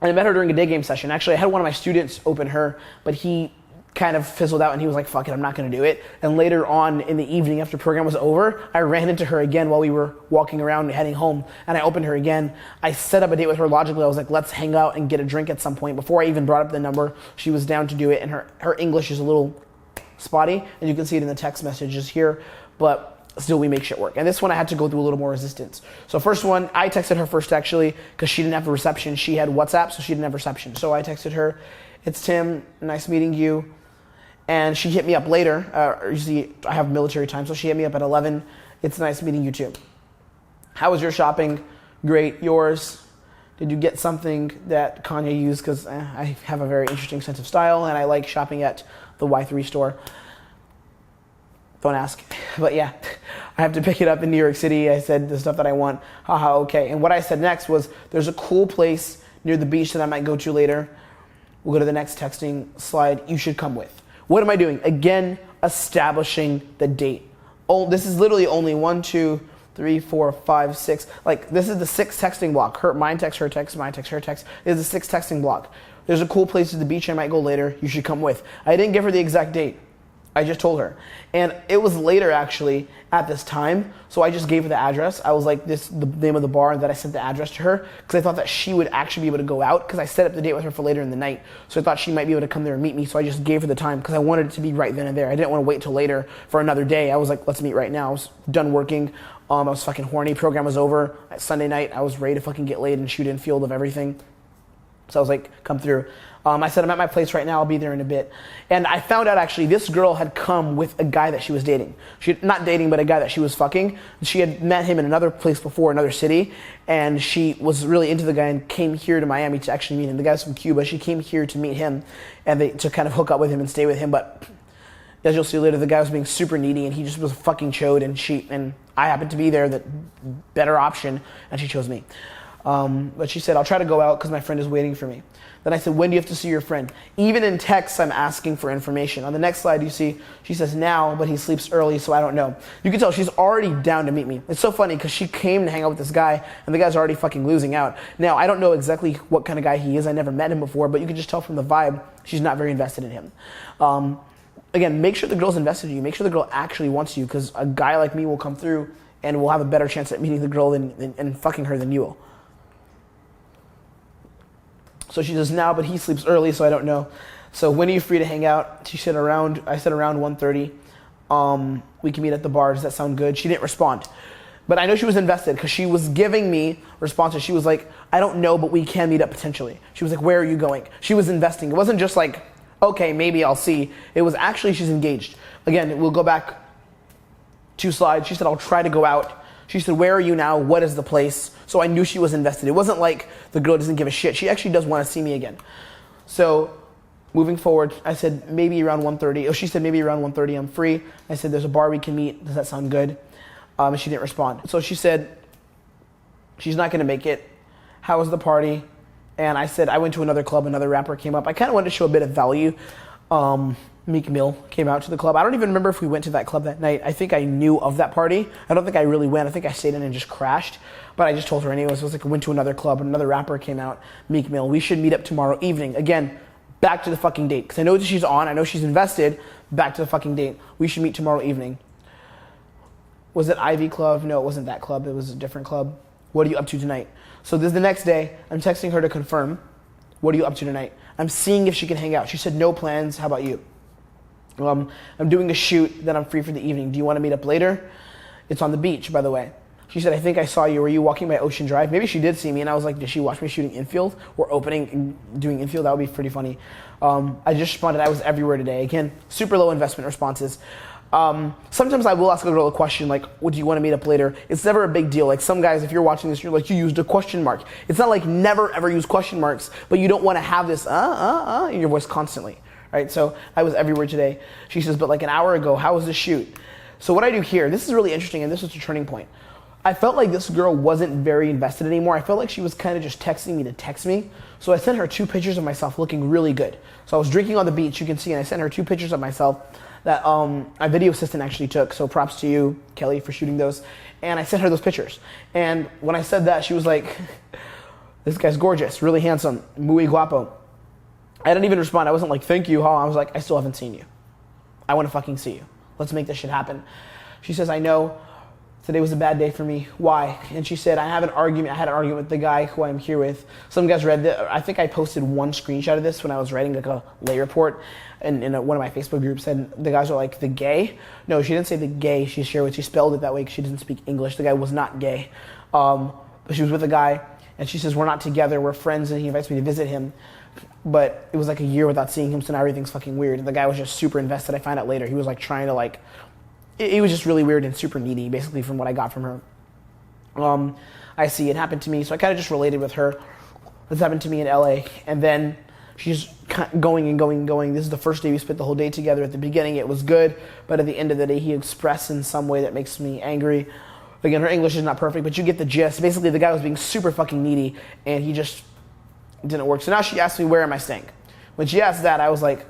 I met her during a day game session. Actually, I had one of my students open her, but he kind of fizzled out and he was like, fuck it, I'm not going to do it. And later on in the evening after program was over, I ran into her again while we were walking around heading home, and I opened her again. I set up a date with her logically. I was like, let's hang out and get a drink at some point. Before I even brought up the number, she was down to do it, and her English is a little spotty, and you can see it in the text messages here. But still we make shit work. And this one I had to go through a little more resistance. So first one, I texted her first actually because she didn't have a reception. She had WhatsApp, so she didn't have reception. So I texted her, "It's Tim, nice meeting you." And she hit me up later. Usually I have military time, so she hit me up at 11. "It's nice meeting you too. How was your shopping?" "Great. Yours? Did you get something that Kanye used? Because I have a very interesting sense of style and I like shopping at the Y3 store." Don't ask. But yeah, I have to pick it up in New York City. I said the stuff that I want. Haha, okay. And what I said next was, "There's a cool place near the beach that I might go to later." We'll go to the next texting slide. "You should come with." What am I doing? Again, establishing the date. Oh, this is literally only 1, 2, 3, 4, 5, 6. Like, this is the 6th texting block. Mine text, her text, mine text, her text. This is the 6th texting block. "There's a cool place at the beach I might go later. You should come with." I didn't give her the exact date. I just told her. And it was later actually at this time, so I just gave her the address. I was like, this the name of the bar, and that I sent the address to her because I thought that she would actually be able to go out because I set up the date with her for later in the night. So I thought she might be able to come there and meet me, so I just gave her the time because I wanted it to be right then and there. I didn't want to wait till later for another day. I was like, let's meet right now. I was done working. I was fucking horny. Program was over. Sunday night, I was ready to fucking get laid and shoot in field of everything. So I was like, come through. I said, "I'm at my place right now. I'll be there in a bit." And I found out actually this girl had come with a guy that she was dating. Not dating, but a guy that she was fucking. She had met him in another place before, another city. And she was really into the guy and came here to Miami to actually meet him. The guy's from Cuba. She came here to meet him and to kind of hook up with him and stay with him. But as you'll see later, the guy was being super needy and he just was a fucking chode. And I happened to be there, the better option, and she chose me. But she said, "I'll try to go out because my friend is waiting for me." Then I said, "When do you have to see your friend?" Even in text, I'm asking for information. On the next slide, you see, she says, "Now, but he sleeps early, so I don't know." You can tell she's already down to meet me. It's so funny because she came to hang out with this guy, and the guy's already fucking losing out. Now, I don't know exactly what kind of guy he is. I never met him before, but you can just tell from the vibe, she's not very invested in him. Again, make sure the girl's invested in you. Make sure the girl actually wants you because a guy like me will come through and will have a better chance at meeting the girl and fucking her than you will. So she says, "Now, but he sleeps early, so I don't know. So when are you free to hang out?" She said I said around 1:30. We can meet at the bar. Does that sound good? She didn't respond. But I know she was invested because she was giving me responses. She was like, "I don't know, but we can meet up potentially." She was like, "Where are you going?" She was investing. It wasn't just like, okay, maybe I'll see. It was actually she's engaged. Again, we'll go back 2 slides. She said, "I'll try to go out." She said, "Where are you now? What is the place?" So I knew she was invested. It wasn't like the girl doesn't give a shit. She actually does want to see me again. So moving forward, I said maybe around 1:30. Oh, she said maybe around 1:30 I'm free. I said, "There's a bar we can meet. Does that sound good?" And she didn't respond. So she said she's not going to make it. How was the party? And I said I went to another club. Another rapper came up. I kind of wanted to show a bit of value. Meek Mill came out to the club. I don't even remember if we went to that club that night. I think I knew of that party. I don't think I really went. I think I stayed in and just crashed. But I just told her anyways. It was like I went to another club. Another rapper came out, Meek Mill. We should meet up tomorrow evening. Again, back to the fucking date. Because I know that she's on. I know she's invested. Back to the fucking date. We should meet tomorrow evening. Was it Ivy Club? No, it wasn't that club. It was a different club. What are you up to tonight? So this is the next day. I'm texting her to confirm. What are you up to tonight? I'm seeing if she can hang out. She said no plans. How about you? I'm doing a shoot, then I'm free for the evening. Do you want to meet up later? It's on the beach, by the way. She said, "I think I saw you. Were you walking by Ocean Drive?" Maybe she did see me, and I was like, did she watch me shooting infield or opening and doing infield? That would be pretty funny. I just responded, "I was everywhere today." Again, super low investment responses. Sometimes I will ask a girl a question like, "Would you want to meet up later?" It's never a big deal. Like some guys, if you're watching this, you're like, you used a question mark. It's not like never ever use question marks, but you don't want to have this in your voice constantly. Right, so I was everywhere today. She says, "But like an hour ago, how was the shoot?" So what I do here, this is really interesting, and this is a turning point. I felt like this girl wasn't very invested anymore. I felt like she was kind of just texting me to text me. So I sent her 2 pictures of myself looking really good. So I was drinking on the beach, you can see, and I sent her 2 pictures of myself that my video assistant actually took. So props to you, Kelly, for shooting those. And I sent her those pictures. And when I said that, she was like, "This guy's gorgeous, really handsome, muy guapo." I didn't even respond. I wasn't like, "Thank you, huh?" I was like, "I still haven't seen you. I want to fucking see you. Let's make this shit happen." She says, "I know. Today was a bad day for me. Why? And she said, I had an argument with the guy who I'm here with. Some guys read that. I think I posted one screenshot of this when I was writing like a lay report in one of my Facebook groups, and the guys were like, the gay? No, she didn't say the gay. She spelled it that way because she doesn't speak English. The guy was not gay. But she was with a guy, and she says, we're not together, we're friends, and he invites me to visit him. But it was like a year without seeing him, so now everything's fucking weird. And the guy was just super invested. I find out later. He was like trying to like, it was just really weird and super needy, basically, from what I got from her. I see it happened to me, so I kind of just related with her. This happened to me in LA, and then she's going and going and going. This is the first day we spent the whole day together. At the beginning, it was good, but at the end of the day, he expressed in some way that makes me angry. Again, her English is not perfect, but you get the gist. Basically, the guy was being super fucking needy, and he just didn't work. So now she asked me, where am I staying? When she asked that, I was like,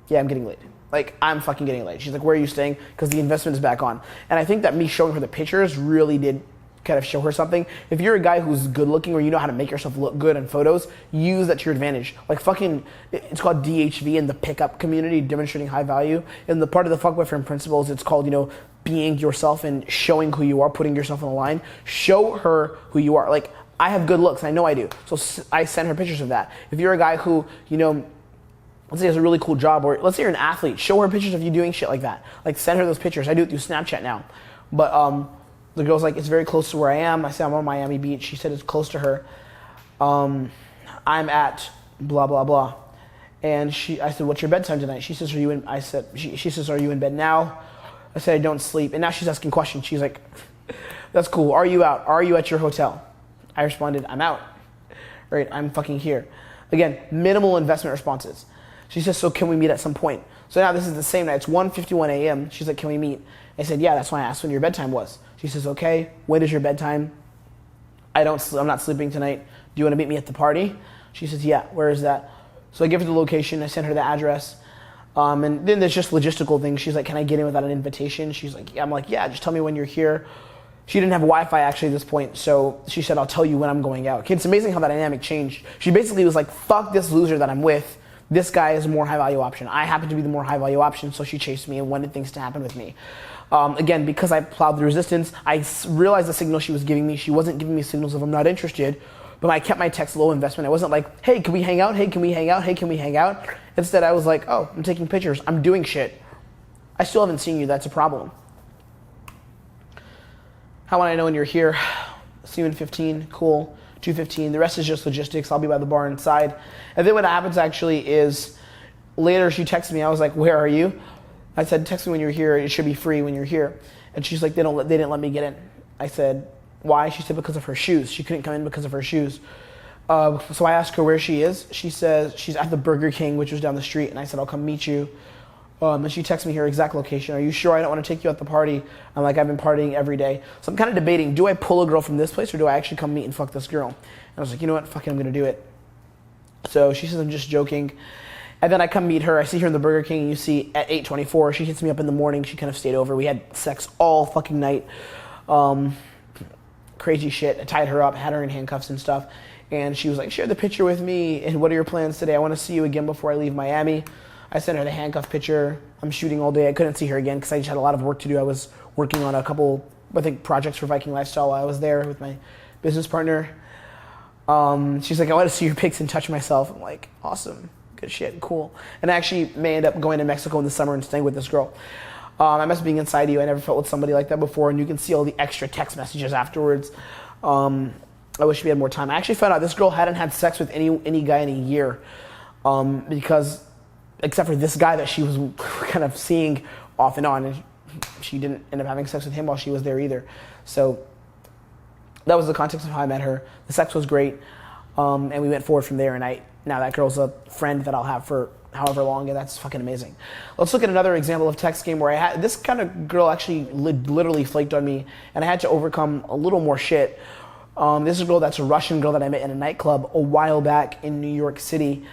yeah, I'm getting laid. Like, I'm fucking getting laid. She's like, where are you staying? Because the investment is back on. And I think that me showing her the pictures really did kind of show her something. If you're a guy who's good looking or you know how to make yourself look good in photos, use that to your advantage. Like fucking, it's called DHV in the pickup community, demonstrating high value. In the part of the fuck boyfriend principles, it's called, being yourself and showing who you are, putting yourself on the line. Show her who you are. Like, I have good looks. I know I do. So I send her pictures of that. If you're a guy who, let's say he has a really cool job, or let's say you're an athlete, show her pictures of you doing shit like that. Like, send her those pictures. I do it through Snapchat now. But the girl's like, it's very close to where I am. I said, I'm on Miami Beach. She said it's close to her. I'm at blah, blah, blah. And I said, what's your bedtime tonight? She says, she says, are you in bed now? I said, I don't sleep. And now she's asking questions. She's like, that's cool. Are you out? Are you at your hotel? I responded, I'm out. Right, I'm fucking here. Again, minimal investment responses. She says, so can we meet at some point? So now this is the same night. It's 1:51 a.m. She's like, can we meet? I said, yeah, that's why I asked when your bedtime was. She says, okay, when is your bedtime? I'm not sleeping tonight. Do you want to meet me at the party? She says, yeah, where is that? So I give her the location. I send her the address. And then there's just logistical things. She's like, can I get in without an invitation? She's like, yeah. I'm like, yeah, just tell me when you're here. She didn't have Wi-Fi actually at this point, so she said, I'll tell you when I'm going out. Okay, it's amazing how that dynamic changed. She basically was like, fuck this loser that I'm with. This guy is a more high-value option. I happen to be the more high-value option, so she chased me and wanted things to happen with me. Again, because I plowed the resistance, I realized the signal she was giving me. She wasn't giving me signals of I'm not interested, but I kept my text low investment. I wasn't like, hey, can we hang out? Hey, can we hang out? Hey, can we hang out? Instead, I was like, oh, I'm taking pictures. I'm doing shit. I still haven't seen you. That's a problem. How would I know when you're here? See you in 15. Cool. 2:15. The rest is just logistics. I'll be by the bar inside. And then what happens actually is later she texted me. I was like, where are you? I said, text me when you're here. It should be free when you're here. And she's like, they didn't let me get in. I said, why? She said, because of her shoes. She couldn't come in because of her shoes. So I asked her where she is. She says she's at the Burger King, which was down the street. And I said, I'll come meet you. And she texted me her exact location. Are you sure I don't want to take you at the party? I'm like, I've been partying every day. So I'm kind of debating, do I pull a girl from this place or do I actually come meet and fuck this girl? And I was like, you know what? Fuck it, I'm going to do it. So she says, I'm just joking. And then I come meet her. I see her in the Burger King. And you see at 8:24, she hits me up in the morning. She kind of stayed over. We had sex all fucking night. Crazy shit. I tied her up, had her in handcuffs and stuff. And she was like, share the picture with me. And what are your plans today? I want to see you again before I leave Miami. I sent her the handcuff picture. I'm shooting all day. I couldn't see her again because I just had a lot of work to do. I was working on a couple, projects for Viking Lifestyle while I was there with my business partner. She's like, I want to see your pics and touch myself. I'm like, awesome. Good shit. Cool. And I actually may end up going to Mexico in the summer and staying with this girl. I must being inside you. I never felt with somebody like that before. And you can see all the extra text messages afterwards. I wish we had more time. I actually found out this girl hadn't had sex with any guy in a year because except for this guy that she was kind of seeing off and on, and she didn't end up having sex with him while she was there either. So that was the context of how I met her. The sex was great, and we went forward from there, and now that girl's a friend that I'll have for however long, and that's fucking amazing. Let's look at another example of text game where this kind of girl actually literally flaked on me, and I had to overcome a little more shit. This is a girl that's a Russian girl that I met in a nightclub a while back in New York City.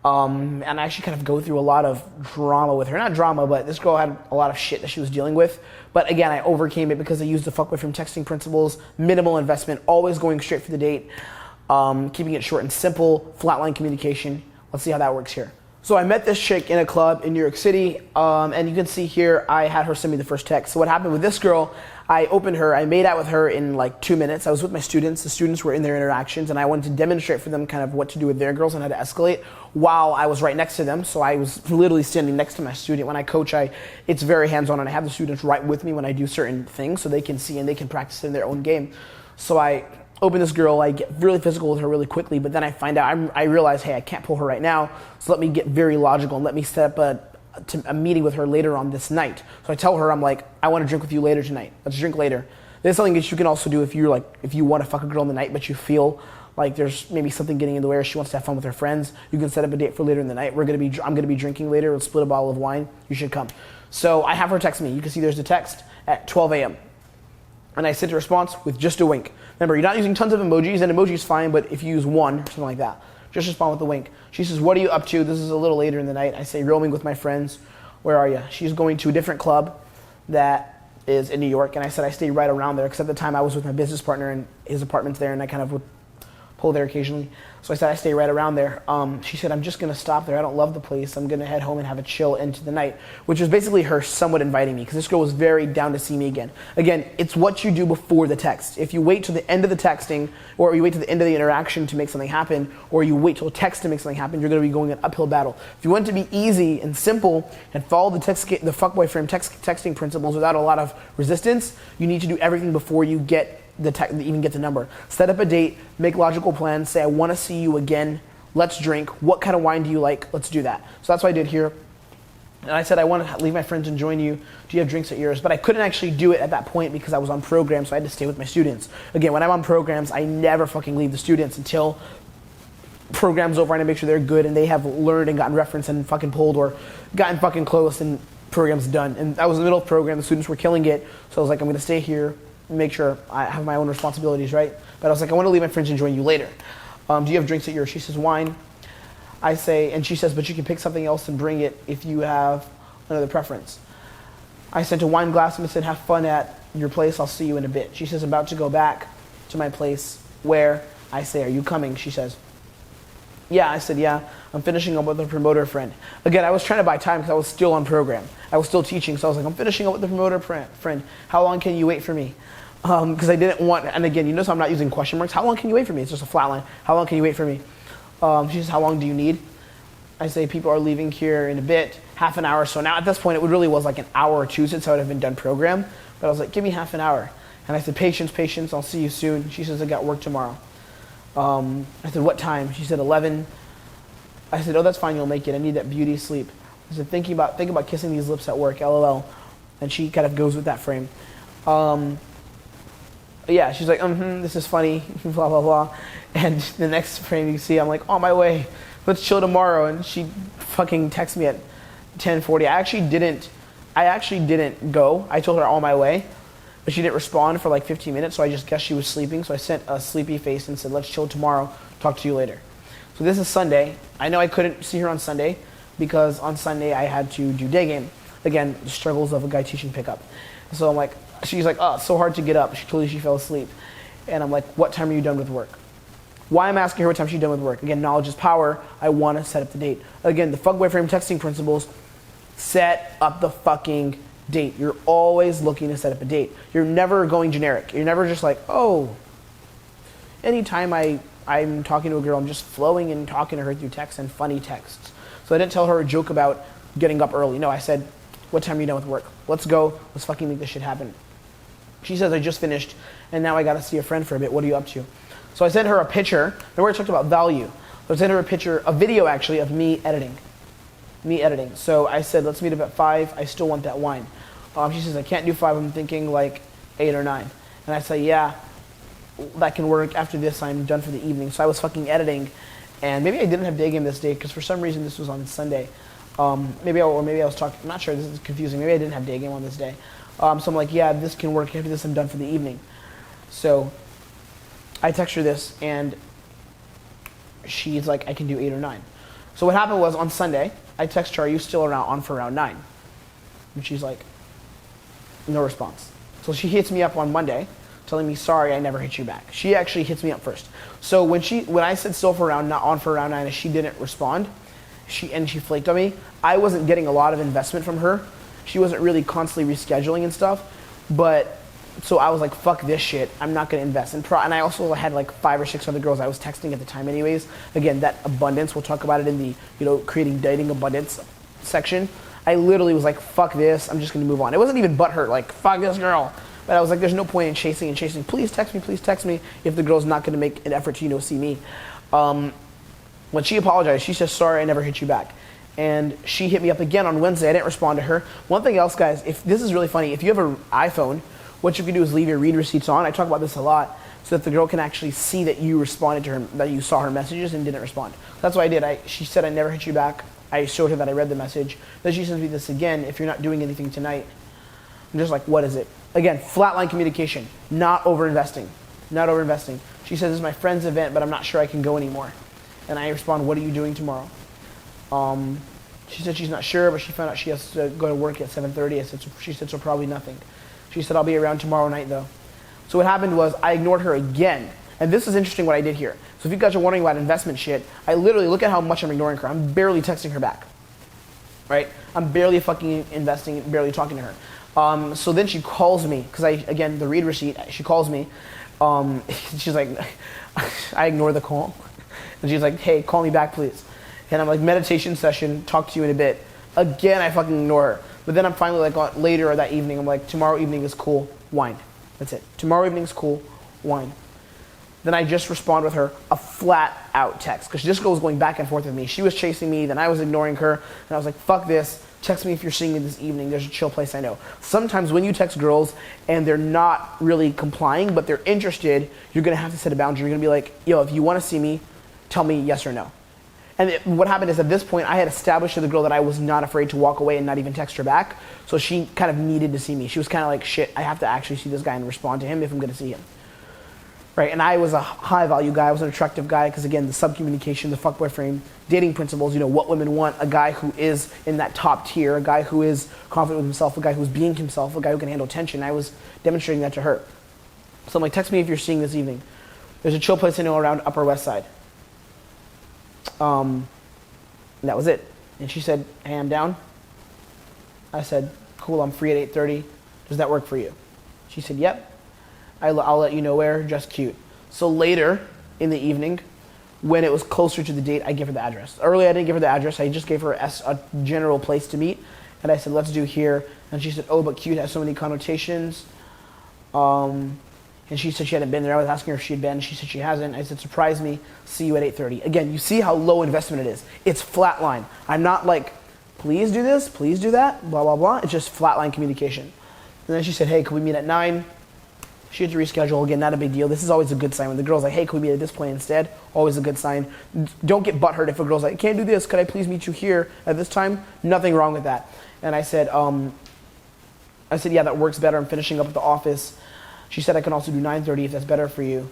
And I actually kind of go through a lot of drama with her. Not drama, but this girl had a lot of shit that she was dealing with. But again, I overcame it because I used the fuckboy from texting principles, minimal investment, always going straight for the date, keeping it short and simple, flatline communication. Let's see how that works here. So I met this chick in a club in New York City, and you can see here I had her send me the first text. So what happened with this girl, I opened her, I made out with her in like 2 minutes. I was with my students. The students were in their interactions, and I wanted to demonstrate for them kind of what to do with their girls and how to escalate while I was right next to them. So I was literally standing next to my student. When I coach, it's very hands-on, and I have the students right with me when I do certain things so they can see and they can practice in their own game. So I open this girl, I get really physical with her really quickly, but then I find out, I realize, hey, I can't pull her right now, so let me get very logical and let me set up a meeting with her later on this night. So I tell her, I'm like, I want to drink with you later tonight. Let's drink later. This is something that you can also do if you want to fuck a girl in the night, but you feel like there's maybe something getting in the way or she wants to have fun with her friends. You can set up a date for later in the night. I'm gonna be drinking later. We'll split a bottle of wine. You should come. So I have her text me. You can see there's a text at 12 a.m. And I sent a response with just a wink. Remember, you're not using tons of emojis, and emojis fine, but if you use one or something like that, just respond with a wink. She says, what are you up to? This is a little later in the night. I say, roaming with my friends. Where are you? She's going to a different club that is in New York, and I said I stay right around there, because at the time I was with my business partner, and his apartment's there, and I kind of would pull there occasionally. So I said I stay right around there. She said, I'm just going to stop there. I don't love the place. I'm going to head home and have a chill into the night, which was basically her somewhat inviting me, because this girl was very down to see me again. Again, it's what you do before the text. If you wait to the end of the texting, or you wait to the end of the interaction to make something happen, or you wait till text to make something happen, you're going to be going an uphill battle. If you want it to be easy and simple and follow the fuckboy frame texting principles without a lot of resistance, you need to do everything before you get even get the number. Set up a date, make logical plans, say I want to see you again, let's drink, what kind of wine do you like, let's do that. So that's what I did here. And I said I want to leave my friends and join you, do you have drinks at yours? But I couldn't actually do it at that point because I was on program, so I had to stay with my students. Again, when I'm on programs, I never fucking leave the students until program's over, and I make sure they're good and they have learned and gotten reference and fucking pulled or gotten fucking close and program's done. And I was in the middle of program, the students were killing it, so I was like, I'm going to stay here, make sure I have my own responsibilities, right? But I was like, I want to leave my friends and join you later. Do you have drinks at yours? She says, wine. I say, and she says, but you can pick something else and bring it if you have another preference. I sent a wine glass and I said, have fun at your place. I'll see you in a bit. She says, about to go back to my place. Where? I say, are you coming? She says, yeah. I said, yeah. I'm finishing up with a promoter friend. Again, I was trying to buy time because I was still on program. I was still teaching, so I was like, I'm finishing up with the promoter friend. How long can you wait for me? Because I didn't want, and again, you notice I'm not using question marks. How long can you wait for me? It's just a flat line. How long can you wait for me? She says, how long do you need? I say, people are leaving here in a bit, half an hour. So now at this point, it really was like an hour or two since I would have been done program. But I was like, give me half an hour. And I said, patience, I'll see you soon. She says, I got work tomorrow. I said, what time? She said, 11. I said, oh, that's fine, you'll make it. I need that beauty sleep. I said, think about kissing these lips at work, LOL. And she kind of goes with that frame. Yeah, she's like, this is funny, blah, blah, blah. And the next frame you see, I'm like, on my way, let's chill tomorrow. And she fucking texts me at 10:40. I actually didn't go. I told her on my way, but she didn't respond for like 15 minutes, so I just guessed she was sleeping. So I sent a sleepy face and said, let's chill tomorrow, talk to you later. So this is Sunday. I know I couldn't see her on Sunday because on Sunday I had to do day game. Again, the struggles of a guy teaching pickup. So I'm like, she's like, oh, it's so hard to get up. She told me she fell asleep. And I'm like, what time are you done with work? Why I'm asking her what time she's done with work? Again, knowledge is power. I want to set up the date. Again, the fuckboy frame texting principles, set up the fucking date. You're always looking to set up a date. You're never going generic. You're never just like, oh, anytime I'm talking to a girl, I'm just flowing and talking to her through text and funny texts. So I didn't tell her a joke about getting up early. No, I said, what time are you done with work? Let's go. Let's fucking make this shit happen. She says, I just finished, and now I got to see a friend for a bit. What are you up to? So I sent her a picture. Remember I talked about value. So I sent her a picture, a video actually, of me editing. So I said, let's meet up at 5. I still want that wine. She says, I can't do 5. I'm thinking like 8 or 9. And I say, yeah, that can work. After this, I'm done for the evening. So I was fucking editing, and maybe I didn't have day game this day because for some reason this was on Sunday. Maybe I was talking, I'm not sure, this is confusing. Maybe I didn't have day game on this day. So I'm like, yeah, this can work. After this, I'm done for the evening. So I text her this, and she's like, I can do 8 or 9. So what happened was on Sunday, I text her, are you still on for around 9? And she's like, no response. So she hits me up on Monday, telling me, sorry, I never hit you back. She actually hits me up first. So when I said still for around 9 and she didn't respond, she flaked on me. I wasn't getting a lot of investment from her. She wasn't really constantly rescheduling and stuff, but so I was like, fuck this shit. I'm not gonna invest. And I also had like 5 or 6 other girls I was texting at the time anyways. Again, that abundance, we'll talk about it in the, creating dating abundance section. I literally was like, fuck this, I'm just gonna move on. It wasn't even butthurt, like, fuck this girl. But I was like, there's no point in chasing. Please text me if the girl's not gonna make an effort to, see me. When she apologized, she said, sorry, I never hit you back. And she hit me up again on Wednesday. I didn't respond to her. One thing else, guys, if this is really funny, if you have an iPhone, what you can do is leave your read receipts on. I talk about this a lot, so that the girl can actually see that you responded to her, that you saw her messages and didn't respond. That's what I did. She said, I never hit you back. I showed her that I read the message. Then she sends me this again, if you're not doing anything tonight. I'm just like, what is it? Again, flatline communication, not over-investing. She says, this is my friend's event, but I'm not sure I can go anymore. And I respond, what are you doing tomorrow? She said she's not sure, but she found out she has to go to work at 7:30. She said, so probably nothing. She said, I'll be around tomorrow night though. So what happened was I ignored her again. And this is interesting what I did here. So if you guys are wondering about investment shit, I literally, look at how much I'm ignoring her. I'm barely texting her back, right? I'm barely fucking investing, barely talking to her. So then she calls me, because again, the read receipt, she calls me. She's like, I ignore the call. And she's like, hey, call me back, please. And I'm like, meditation session, talk to you in a bit. Again, I fucking ignore her. But then I'm finally like, later that evening, I'm like, tomorrow evening is cool, wine. That's it. Tomorrow evening is cool, wine. Then I just respond with her a flat out text, because this girl was going back and forth with me. She was chasing me, then I was ignoring her, and I was like, fuck this. Text me if you're seeing me this evening. There's a chill place I know. Sometimes when you text girls and they're not really complying, but they're interested, you're gonna have to set a boundary. You're gonna be like, yo, if you wanna see me, tell me yes or no. And what happened is at this point, I had established to the girl that I was not afraid to walk away and not even text her back. So she kind of needed to see me. She was kind of like, shit, I have to actually see this guy and respond to him if I'm gonna see him. Right, and I was a high value guy, I was an attractive guy, because again, the sub-communication, the fuckboy frame, dating principles, what women want, a guy who is in that top tier, a guy who is confident with himself, a guy who's being himself, a guy who can handle tension. I was demonstrating that to her. So I'm like, text me if you're seeing this evening. There's a chill place I know around Upper West Side. And that was it. And she said, hey, I'm down. I said, cool, I'm free at 8:30. Does that work for you? She said, yep. I'll let you know where, just cute. So later in the evening, when it was closer to the date, I gave her the address. Earlier, I didn't give her the address. I just gave her a general place to meet. And I said, let's do here. And she said, oh, but cute has so many connotations. And she said she hadn't been there. I was asking her if she had been. She said she hasn't. I said, surprise me. See you at 8:30. Again, you see how low investment it is. It's flatline. I'm not like, please do this, please do that, blah, blah, blah. It's just flatline communication. And then she said, hey, can we meet at 9? She had to reschedule. Again, not a big deal. This is always a good sign. When the girl's like, hey, can we meet at this point instead? Always a good sign. Don't get butthurt if a girl's like, can't do this. Could I please meet you here at this time? Nothing wrong with that. And I said, yeah, that works better. I'm finishing up at the office. She said I can also do 9:30 if that's better for you.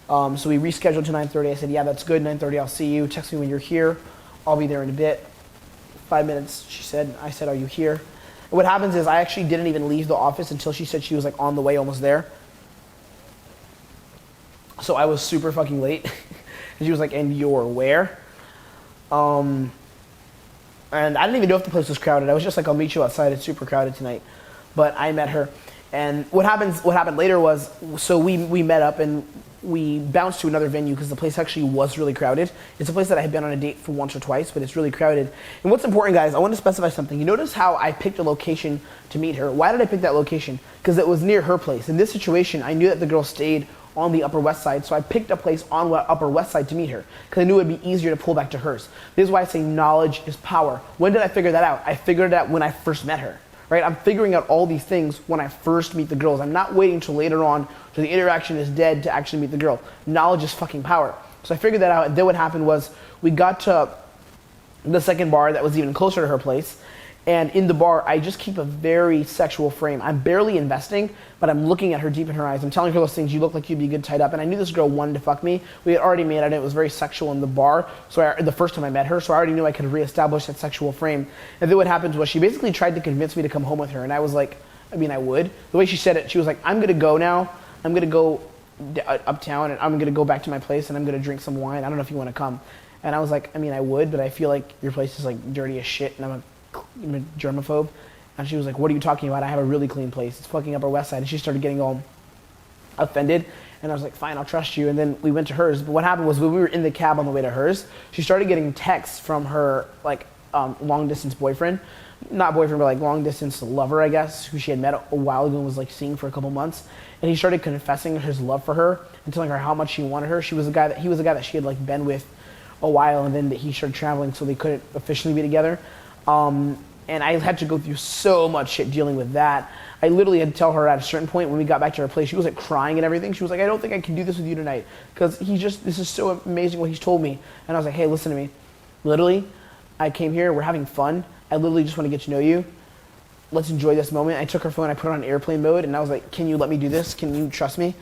So we rescheduled to 9:30. I said, yeah, that's good. 9:30, I'll see you. Text me when you're here. I'll be there in a bit. 5 minutes, she said. I said, are you here? And what happens is I actually didn't even leave the office until she said she was like on the way, almost there. So I was super fucking late. And she was like, and you're where? And I didn't even know if the place was crowded. I was just like, I'll meet you outside. It's super crowded tonight. But I met her. And what happened later was, so we met up and we bounced to another venue because the place actually was really crowded. It's a place that I had been on a date for once or twice, but it's really crowded. And what's important, guys, I want to specify something. You notice how I picked a location to meet her. Why did I pick that location? Because it was near her place. In this situation, I knew that the girl stayed on the Upper West Side, so I picked a place on the Upper West Side to meet her because I knew it would be easier to pull back to hers. This is why I say knowledge is power. When did I figure that out? I figured it out when I first met her. Right? I'm figuring out all these things when I first meet the girls. I'm not waiting until later on till the interaction is dead to actually meet the girl. Knowledge is fucking power. So I figured that out, and then what happened was we got to the second bar that was even closer to her place, and in the bar, I just keep a very sexual frame. I'm barely investing, but I'm looking at her deep in her eyes. I'm telling her those things, you look like you'd be good tied up, and I knew this girl wanted to fuck me. We had already made out, and it was very sexual in the bar, so the first time I met her, so I already knew I could reestablish that sexual frame. And then what happened was she basically tried to convince me to come home with her, and I was like, I mean, I would. The way she said it, she was like, I'm gonna go now, I'm gonna go uptown, and I'm gonna go back to my place, and I'm gonna drink some wine, I don't know if you wanna come. And I was like, I mean, I would, but I feel like your place is like dirty as shit, and I'm a germaphobe. And she was like, what are you talking about? I have a really clean place. It's fucking Upper West Side. And she started getting all offended. And I was like, fine, I'll trust you. And then we went to hers. But what happened was when we were in the cab on the way to hers, she started getting texts from her like long distance boyfriend. Not boyfriend, but like long distance lover, I guess, who she had met a while ago and was like seeing for a couple months. And he started confessing his love for her and telling her how much he wanted her. He was a guy that she had like been with a while, and then he started traveling, so they couldn't officially be together. And I had to go through so much shit dealing with that. I literally had to tell her at a certain point when we got back to her place, she was like crying and everything. She was like, I don't think I can do this with you tonight, because this is so amazing what he's told me. And I was like, hey, listen to me. Literally, I came here, we're having fun. I literally just want to get to know you. Let's enjoy this moment. I took her phone, I put it on airplane mode, and I was like, can you let me do this? Can you trust me?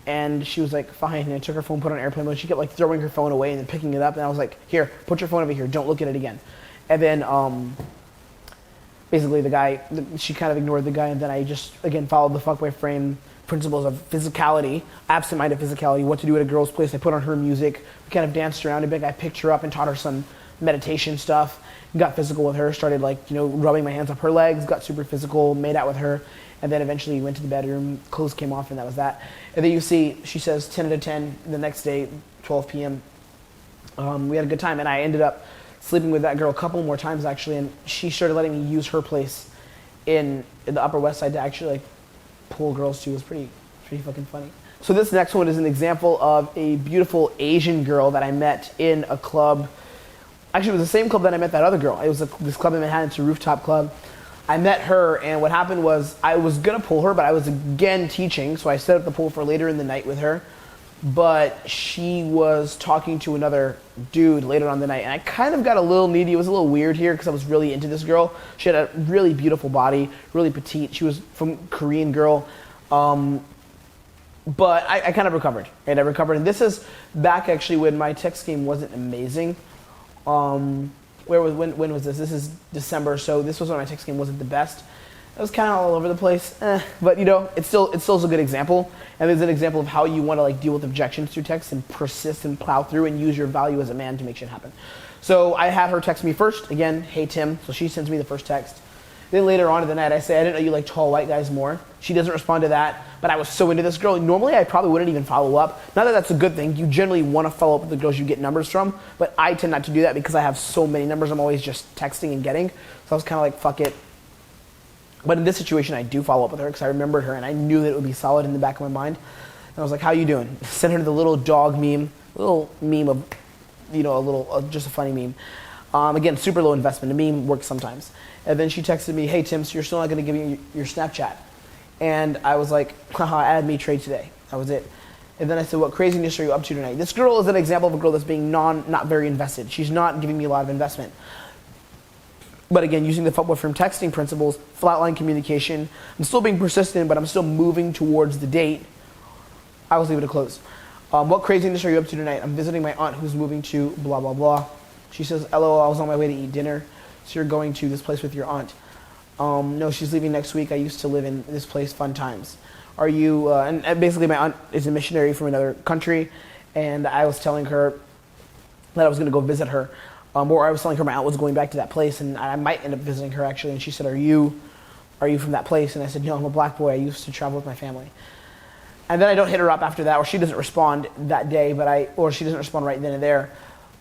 And she was like, fine. And I took her phone, put it on airplane mode. She kept like throwing her phone away and then picking it up. And I was like, here, put your phone over here. Don't look at it again. And then basically she kind of ignored the guy. And then I just, again, followed the fuckboy frame principles of physicality, absent-minded physicality, what to do at a girl's place. I put on her music. We kind of danced around a bit. I picked her up and taught her some meditation stuff. Got physical with her. Started like, rubbing my hands up her legs. Got super physical. Made out with her. And then eventually went to the bedroom, clothes came off, and that was that. And then you see, she says 10 out of 10 the next day, 12 p.m. We had a good time, and I ended up sleeping with that girl a couple more times, actually, and she started letting me use her place in the Upper West Side to actually, like, pull girls to. It was pretty fucking funny. So this next one is an example of a beautiful Asian girl that I met in a club. Actually, it was the same club that I met that other girl. It was this club in Manhattan. It's a rooftop club. I met her, and what happened was I was going to pull her, but I was again teaching, so I set up the pull for later in the night with her. But she was talking to another dude later on the night, and I kind of got a little needy. It was a little weird here because I was really into this girl. She had a really beautiful body, really petite. She was from Korean girl. But I kind of recovered, right? I recovered, and this is back actually when my text game wasn't amazing. When was this? This is December, so this was when my text game wasn't the best. It was kind of all over the place, but it still is a good example, and there's an example of how you want to like deal with objections through text and persist and plow through and use your value as a man to make shit happen. So I had her text me first, again, hey Tim, so she sends me the first text. Then later on in the night, I say, I didn't know you like tall white guys more. She doesn't respond to that, but I was so into this girl. Normally, I probably wouldn't even follow up. Not that that's a good thing. You generally want to follow up with the girls you get numbers from, but I tend not to do that because I have so many numbers I'm always just texting and getting. So I was kind of like, fuck it. But in this situation, I do follow up with her because I remembered her and I knew that it would be solid in the back of my mind. And I was like, how you doing? Sent her the little dog meme, little meme of, just a funny meme. Again, super low investment. A meme works sometimes. And then she texted me, hey Tim, so you're still not going to give me your Snapchat? And I was like, haha, add me trade today. That was it. And then I said, what craziness are you up to tonight? This girl is an example of a girl that's being not very invested. She's not giving me a lot of investment. But again, using the Fuckboy from texting principles, flatline communication, I'm still being persistent, but I'm still moving towards the date. I was leaving it close. What craziness are you up to tonight? I'm visiting my aunt who's moving to blah, blah, blah. She says, LOL, I was on my way to eat dinner. So you're going to this place with your aunt. No, she's leaving next week. I used to live in this place, fun times. Are you, and basically my aunt is a missionary from another country, and I was telling her that I was going to go visit her. Or I was telling her my aunt was going back to that place, and I might end up visiting her actually. And she said, are you from that place? And I said, no, I'm a black boy. I used to travel with my family. And then I don't hit her up after that, or she doesn't respond that day, or she doesn't respond right then and there.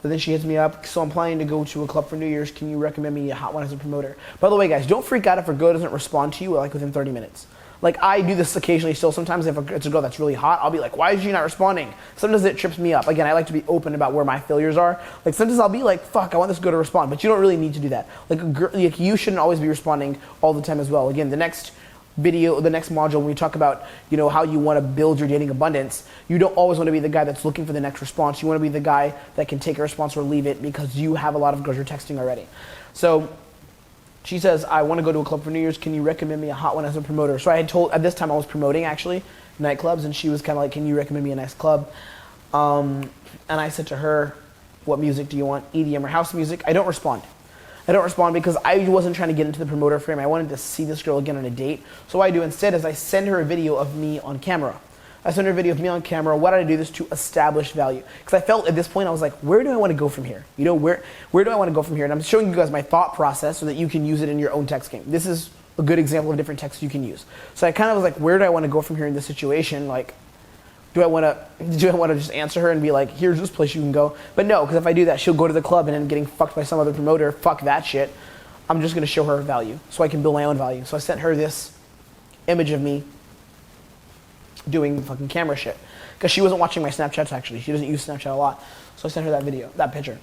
But then she hits me up, so I'm planning to go to a club for New Year's. Can you recommend me a hot one as a promoter? By the way, guys, don't freak out if a girl doesn't respond to you like within 30 minutes. Like, I do this occasionally still. Sometimes if it's a girl that's really hot, I'll be like, why is she not responding? Sometimes it trips me up. Again, I like to be open about where my failures are. Like, sometimes I'll be like, fuck, I want this girl to respond. But you don't really need to do that. Like, you shouldn't always be responding all the time as well. Again, the next video, the next module, when we talk about, how you want to build your dating abundance, you don't always want to be the guy that's looking for the next response. You want to be the guy that can take a response or leave it because you have a lot of girls you're texting already. So she says, I want to go to a club for New Year's. Can you recommend me a hot one as a promoter? So I had told, at this time I was promoting actually nightclubs, and she was kind of like, can you recommend me a nice club? And I said to her, what music do you want? EDM or house music? I don't respond because I wasn't trying to get into the promoter frame. I wanted to see this girl again on a date. So what I do instead is I send her a video of me on camera. I sent her a video of me on camera. Why did I do this? To establish value. Because I felt at this point, I was like, where do I want to go from here? You know, where do I want to go from here? And I'm showing you guys my thought process so that you can use it in your own text game. This is a good example of different texts you can use. So I kind of was like, where do I want to go from here in this situation? Like, do I want to just answer her and be like, here's this place you can go? But no, because if I do that, she'll go to the club and end up getting fucked by some other promoter. Fuck that shit. I'm just going to show her value so I can build my own value. So I sent her this image of me doing fucking camera shit. Because she wasn't watching my Snapchats, actually. She doesn't use Snapchat a lot. So I sent her that video, that picture.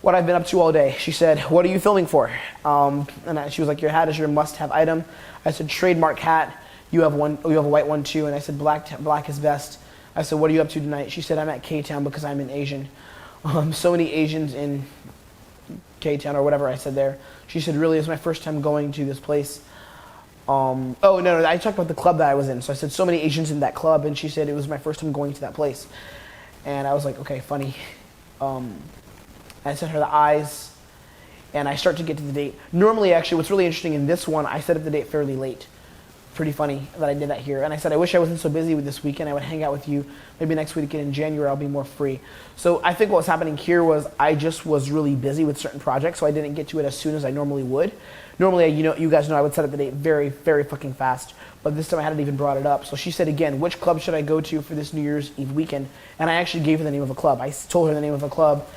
What I've been up to all day. She said, what are you filming for? She was like, your hat is your must-have item. I said, trademark hat. You have one. You have a white one too. And I said, black is best. I said, what are you up to tonight? She said, I'm at K-Town because I'm an Asian. So many Asians in K-Town or whatever I said there. She said, really, it's my first time going to this place. Oh, no, I talked about the club that I was in. So I said, so many Asians in that club. And she said, it was my first time going to that place. And I was like, okay, funny. I sent her the eyes. And I start to get to the date. Normally, actually, what's really interesting in this one, I set up the date fairly late. Pretty funny that I did that here. And I said, I wish I wasn't so busy with this weekend. I would hang out with you. Maybe next weekend in January, I'll be more free. So I think what was happening here was I just was really busy with certain projects, so I didn't get to it as soon as I normally would. Normally, you guys know I would set up the date very, very fucking fast. But this time I hadn't even brought it up. So she said again, which club should I go to for this New Year's Eve weekend? And I actually gave her the name of a club. I told her the name of a club.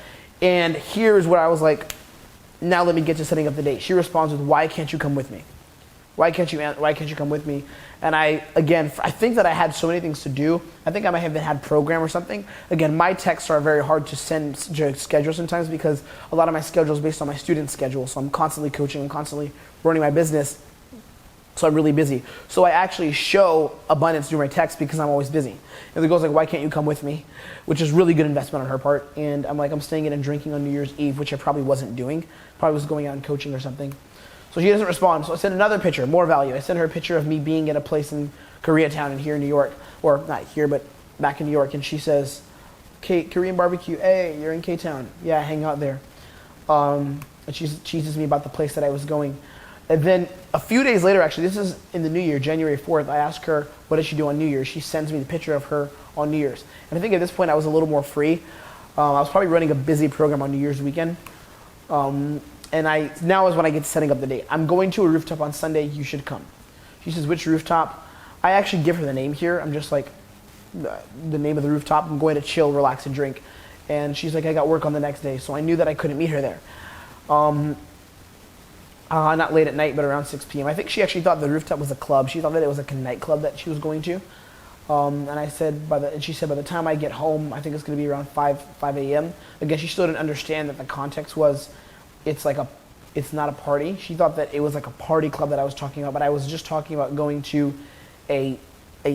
And here's where I was like, now let me get to setting up the date. She responds with, why can't you come with me? Why can't you come with me? And I think that I had so many things to do. I think I might have had program or something. Again, my texts are very hard to send to schedule sometimes because a lot of my schedule is based on my student schedule. So I'm constantly coaching and constantly running my business. So I'm really busy. So I actually show abundance through my text because I'm always busy. And the girl's like, why can't you come with me? Which is really good investment on her part. And I'm like, I'm staying in and drinking on New Year's Eve, which I probably wasn't doing. Probably was going out and coaching or something. So she doesn't respond. So I sent another picture, more value. I sent her a picture of me being at a place in Koreatown and here in New York. Or not here, but back in New York. And she says, Korean barbecue, hey, you're in K-Town. Yeah, hang out there. And she teases me about the place that I was going. And then a few days later, actually, this is in the New Year, January 4th, I asked her, what did she do on New Year's? She sends me the picture of her on New Year's. And I think at this point I was a little more free. I was probably running a busy program on New Year's weekend. And now is when I get to setting up the date. I'm going to a rooftop on Sunday, you should come. She says, which rooftop? I actually give her the name here. I'm just like, the name of the rooftop. I'm going to chill, relax, and drink. And she's like, I got work on the next day. So I knew that I couldn't meet her there. Not late at night, but around 6 p.m. I think she actually thought the rooftop was a club. She thought that it was like a nightclub that she was going to. And she said, by the time I get home, I think it's going to be around 5 a.m. Again, she still didn't understand that the context was, it's not a party. She thought that it was like a party club that I was talking about, but I was just talking about going to a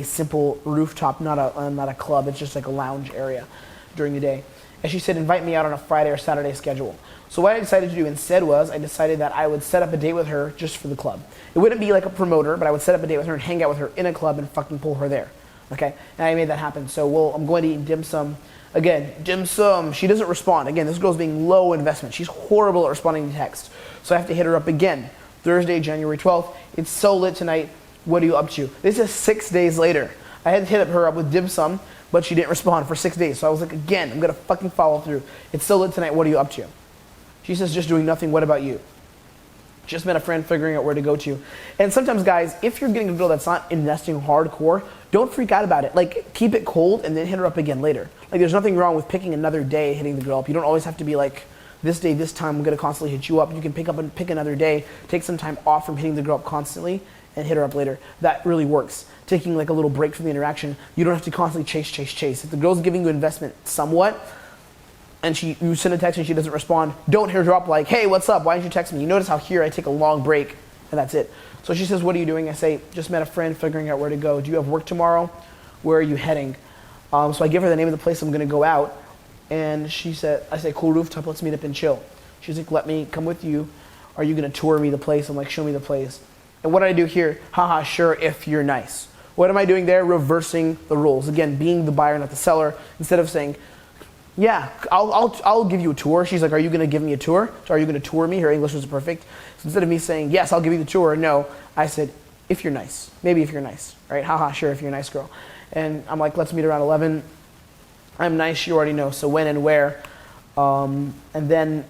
simple rooftop, not a club. It's just like a lounge area during the day. And she said, invite me out on a Friday or Saturday schedule. So what I decided to do instead was I decided that I would set up a date with her just for the club. It wouldn't be like a promoter, but I would set up a date with her and hang out with her in a club and fucking pull her there. Okay? And I made that happen. So I'm going to eat dim sum. Again, dim sum. She doesn't respond. Again, this girl's being low investment. She's horrible at responding to text. So I have to hit her up again. Thursday, January 12th. It's so lit tonight. What are you up to? This is 6 days later. I had to hit her up with dim sum, but she didn't respond for 6 days. So I was like, again, I'm going to fucking follow through. It's so lit tonight. What are you up to? She says, just doing nothing. What about you? Just met a friend, figuring out where to go to. And sometimes, guys, if you're getting a girl that's not investing hardcore, don't freak out about it. Like, keep it cold and then hit her up again later. Like, there's nothing wrong with picking another day, hitting the girl up. You don't always have to be like, this day, this time, I'm going to constantly hit you up. You can pick another day, take some time off from hitting the girl up constantly, and hit her up later. That really works. Taking like a little break from the interaction. You don't have to constantly chase. If the girl's giving you investment somewhat, and you send a text and she doesn't respond, don't hit her up like, hey, what's up? Why didn't you text me? You notice how here I take a long break, and that's it. So she says, what are you doing? I say, just met a friend, figuring out where to go. Do you have work tomorrow? Where are you heading? So I give her the name of the place I'm going to go out. And I say, cool rooftop, let's meet up and chill. She's like, let me come with you. Are you going to tour me the place? I'm like, show me the place. And what do I do here? Haha, sure, if you're nice. What am I doing there? Reversing the roles. Again, being the buyer, not the seller. Instead of saying, yeah, I'll give you a tour. She's like, are you going to give me a tour? So are you going to tour me? Her English was perfect. So instead of me saying, yes, I'll give you the tour, no, I said, if you're nice. Maybe if you're nice, right? Haha, sure, if you're a nice girl. And I'm like, let's meet around 11. I'm nice, you already know, so when and where. And then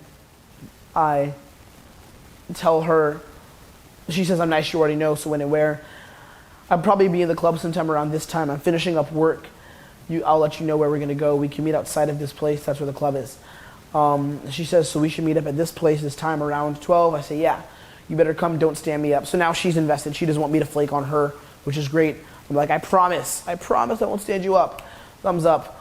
I tell her, she says, I'm nice, you already know, so when and where. I'll probably be in the club sometime around this time. I'm finishing up work. I'll let you know where we're going to go. We can meet outside of this place. That's where the club is. She says, so we should meet up at this place this time around 12. I say, yeah, you better come. Don't stand me up. So now she's invested. She doesn't want me to flake on her, which is great. I'm like, I promise I won't stand you up. Thumbs up.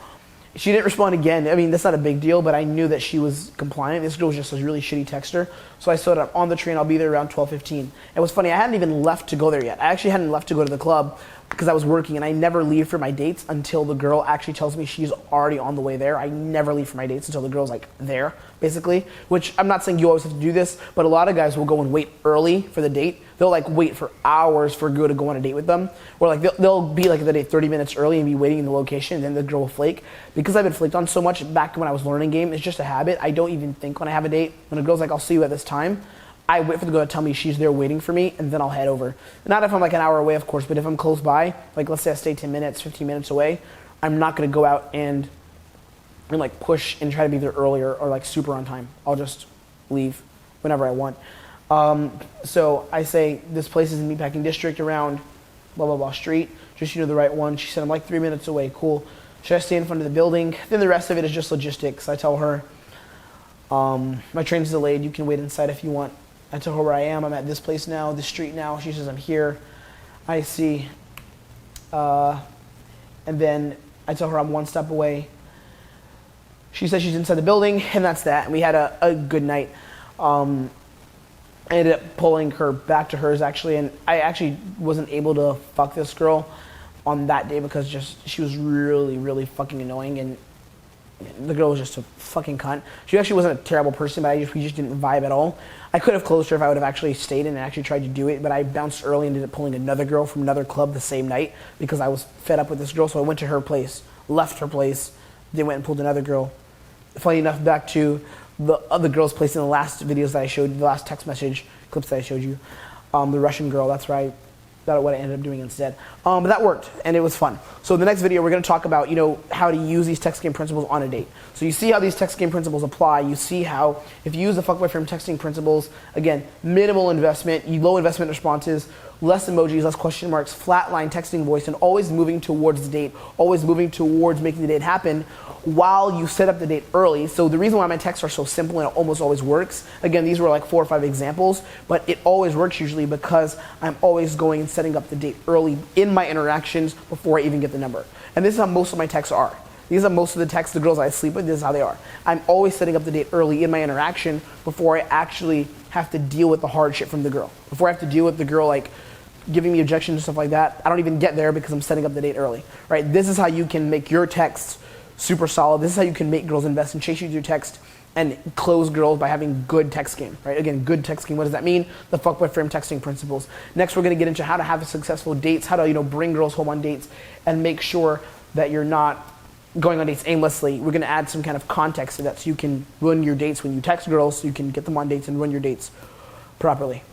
She didn't respond again. I mean, that's not a big deal, but I knew that she was compliant. This girl was just a really shitty texter. So I said, I'm on the train. I'll be there around 12:15. It was funny. I hadn't even left to go there yet. I actually hadn't left to go to the club because I was working, and I never leave for my dates until the girl actually tells me she's already on the way there. I never leave for my dates until the girl's like there, basically, which I'm not saying you always have to do this, but a lot of guys will go and wait early for the date. They'll like wait for hours for a girl to go on a date with them, or like they'll be like at the date 30 minutes early and be waiting in the location, and then the girl will flake. Because I've been flaked on so much back when I was learning game, it's just a habit. I don't even think when I have a date, when a girl's like, I'll see you at this time, I wait for the girl to tell me she's there waiting for me, and then I'll head over. Not if I'm like an hour away, of course, but if I'm close by, like let's say I stay 10 minutes, 15 minutes away, I'm not gonna go out and like push and try to be there earlier or like super on time. I'll just leave whenever I want. So I say, this place is in Meatpacking District around blah, blah, blah street. Just, you know, the right one. She said, I'm like 3 minutes away. Cool. Should I stay in front of the building? Then the rest of it is just logistics. I tell her, my train's delayed. You can wait inside if you want. I tell her where I am. I'm at this place now, this street now. She says, I'm here. I see. And then I tell her I'm one step away. She says she's inside the building, and that's that. And we had a good night. I ended up pulling her back to hers, actually, and I actually wasn't able to fuck this girl on that day because she was really, really fucking annoying, and the girl was just a fucking cunt. She actually wasn't a terrible person, but we just didn't vibe at all. I could have closed her if I would have actually stayed in and actually tried to do it, but I bounced early and ended up pulling another girl from another club the same night because I was fed up with this girl, so I went to her place, left her place, then went and pulled another girl. Funny enough, back to the other girl's place in the last videos that I showed, the last text message clips that I showed you, the Russian girl, that's right. That's what I ended up doing instead. But that worked, and it was fun. So in the next video, we're going to talk about, how to use these text game principles on a date. So you see how these text game principles apply. You see how, if you use the Fuckboy Frame texting principles, again, minimal investment, low investment responses, less emojis, less question marks, flatline texting voice, and always moving towards the date, always moving towards making the date happen while you set up the date early. So the reason why my texts are so simple and it almost always works, again, these were like 4 or 5 examples, but it always works usually because I'm always going and setting up the date early in my interactions before I even get the number. And this is how most of my texts are. These are most of the texts, the girls I sleep with, this is how they are. I'm always setting up the date early in my interaction before I actually have to deal with the hard shit from the girl. Before I have to deal with the girl like giving me objections and stuff like that, I don't even get there because I'm setting up the date early, right? This is how you can make your texts super solid. This is how you can make girls invest and chase you through text and close girls by having good text game, right? Again, good text game. What does that mean? The Fuckboy Frame texting principles. Next, we're going to get into how to have successful dates, how to bring girls home on dates, and make sure that you're not going on dates aimlessly. We're going to add some kind of context to that so you can run your dates when you text girls, so you can get them on dates and run your dates properly.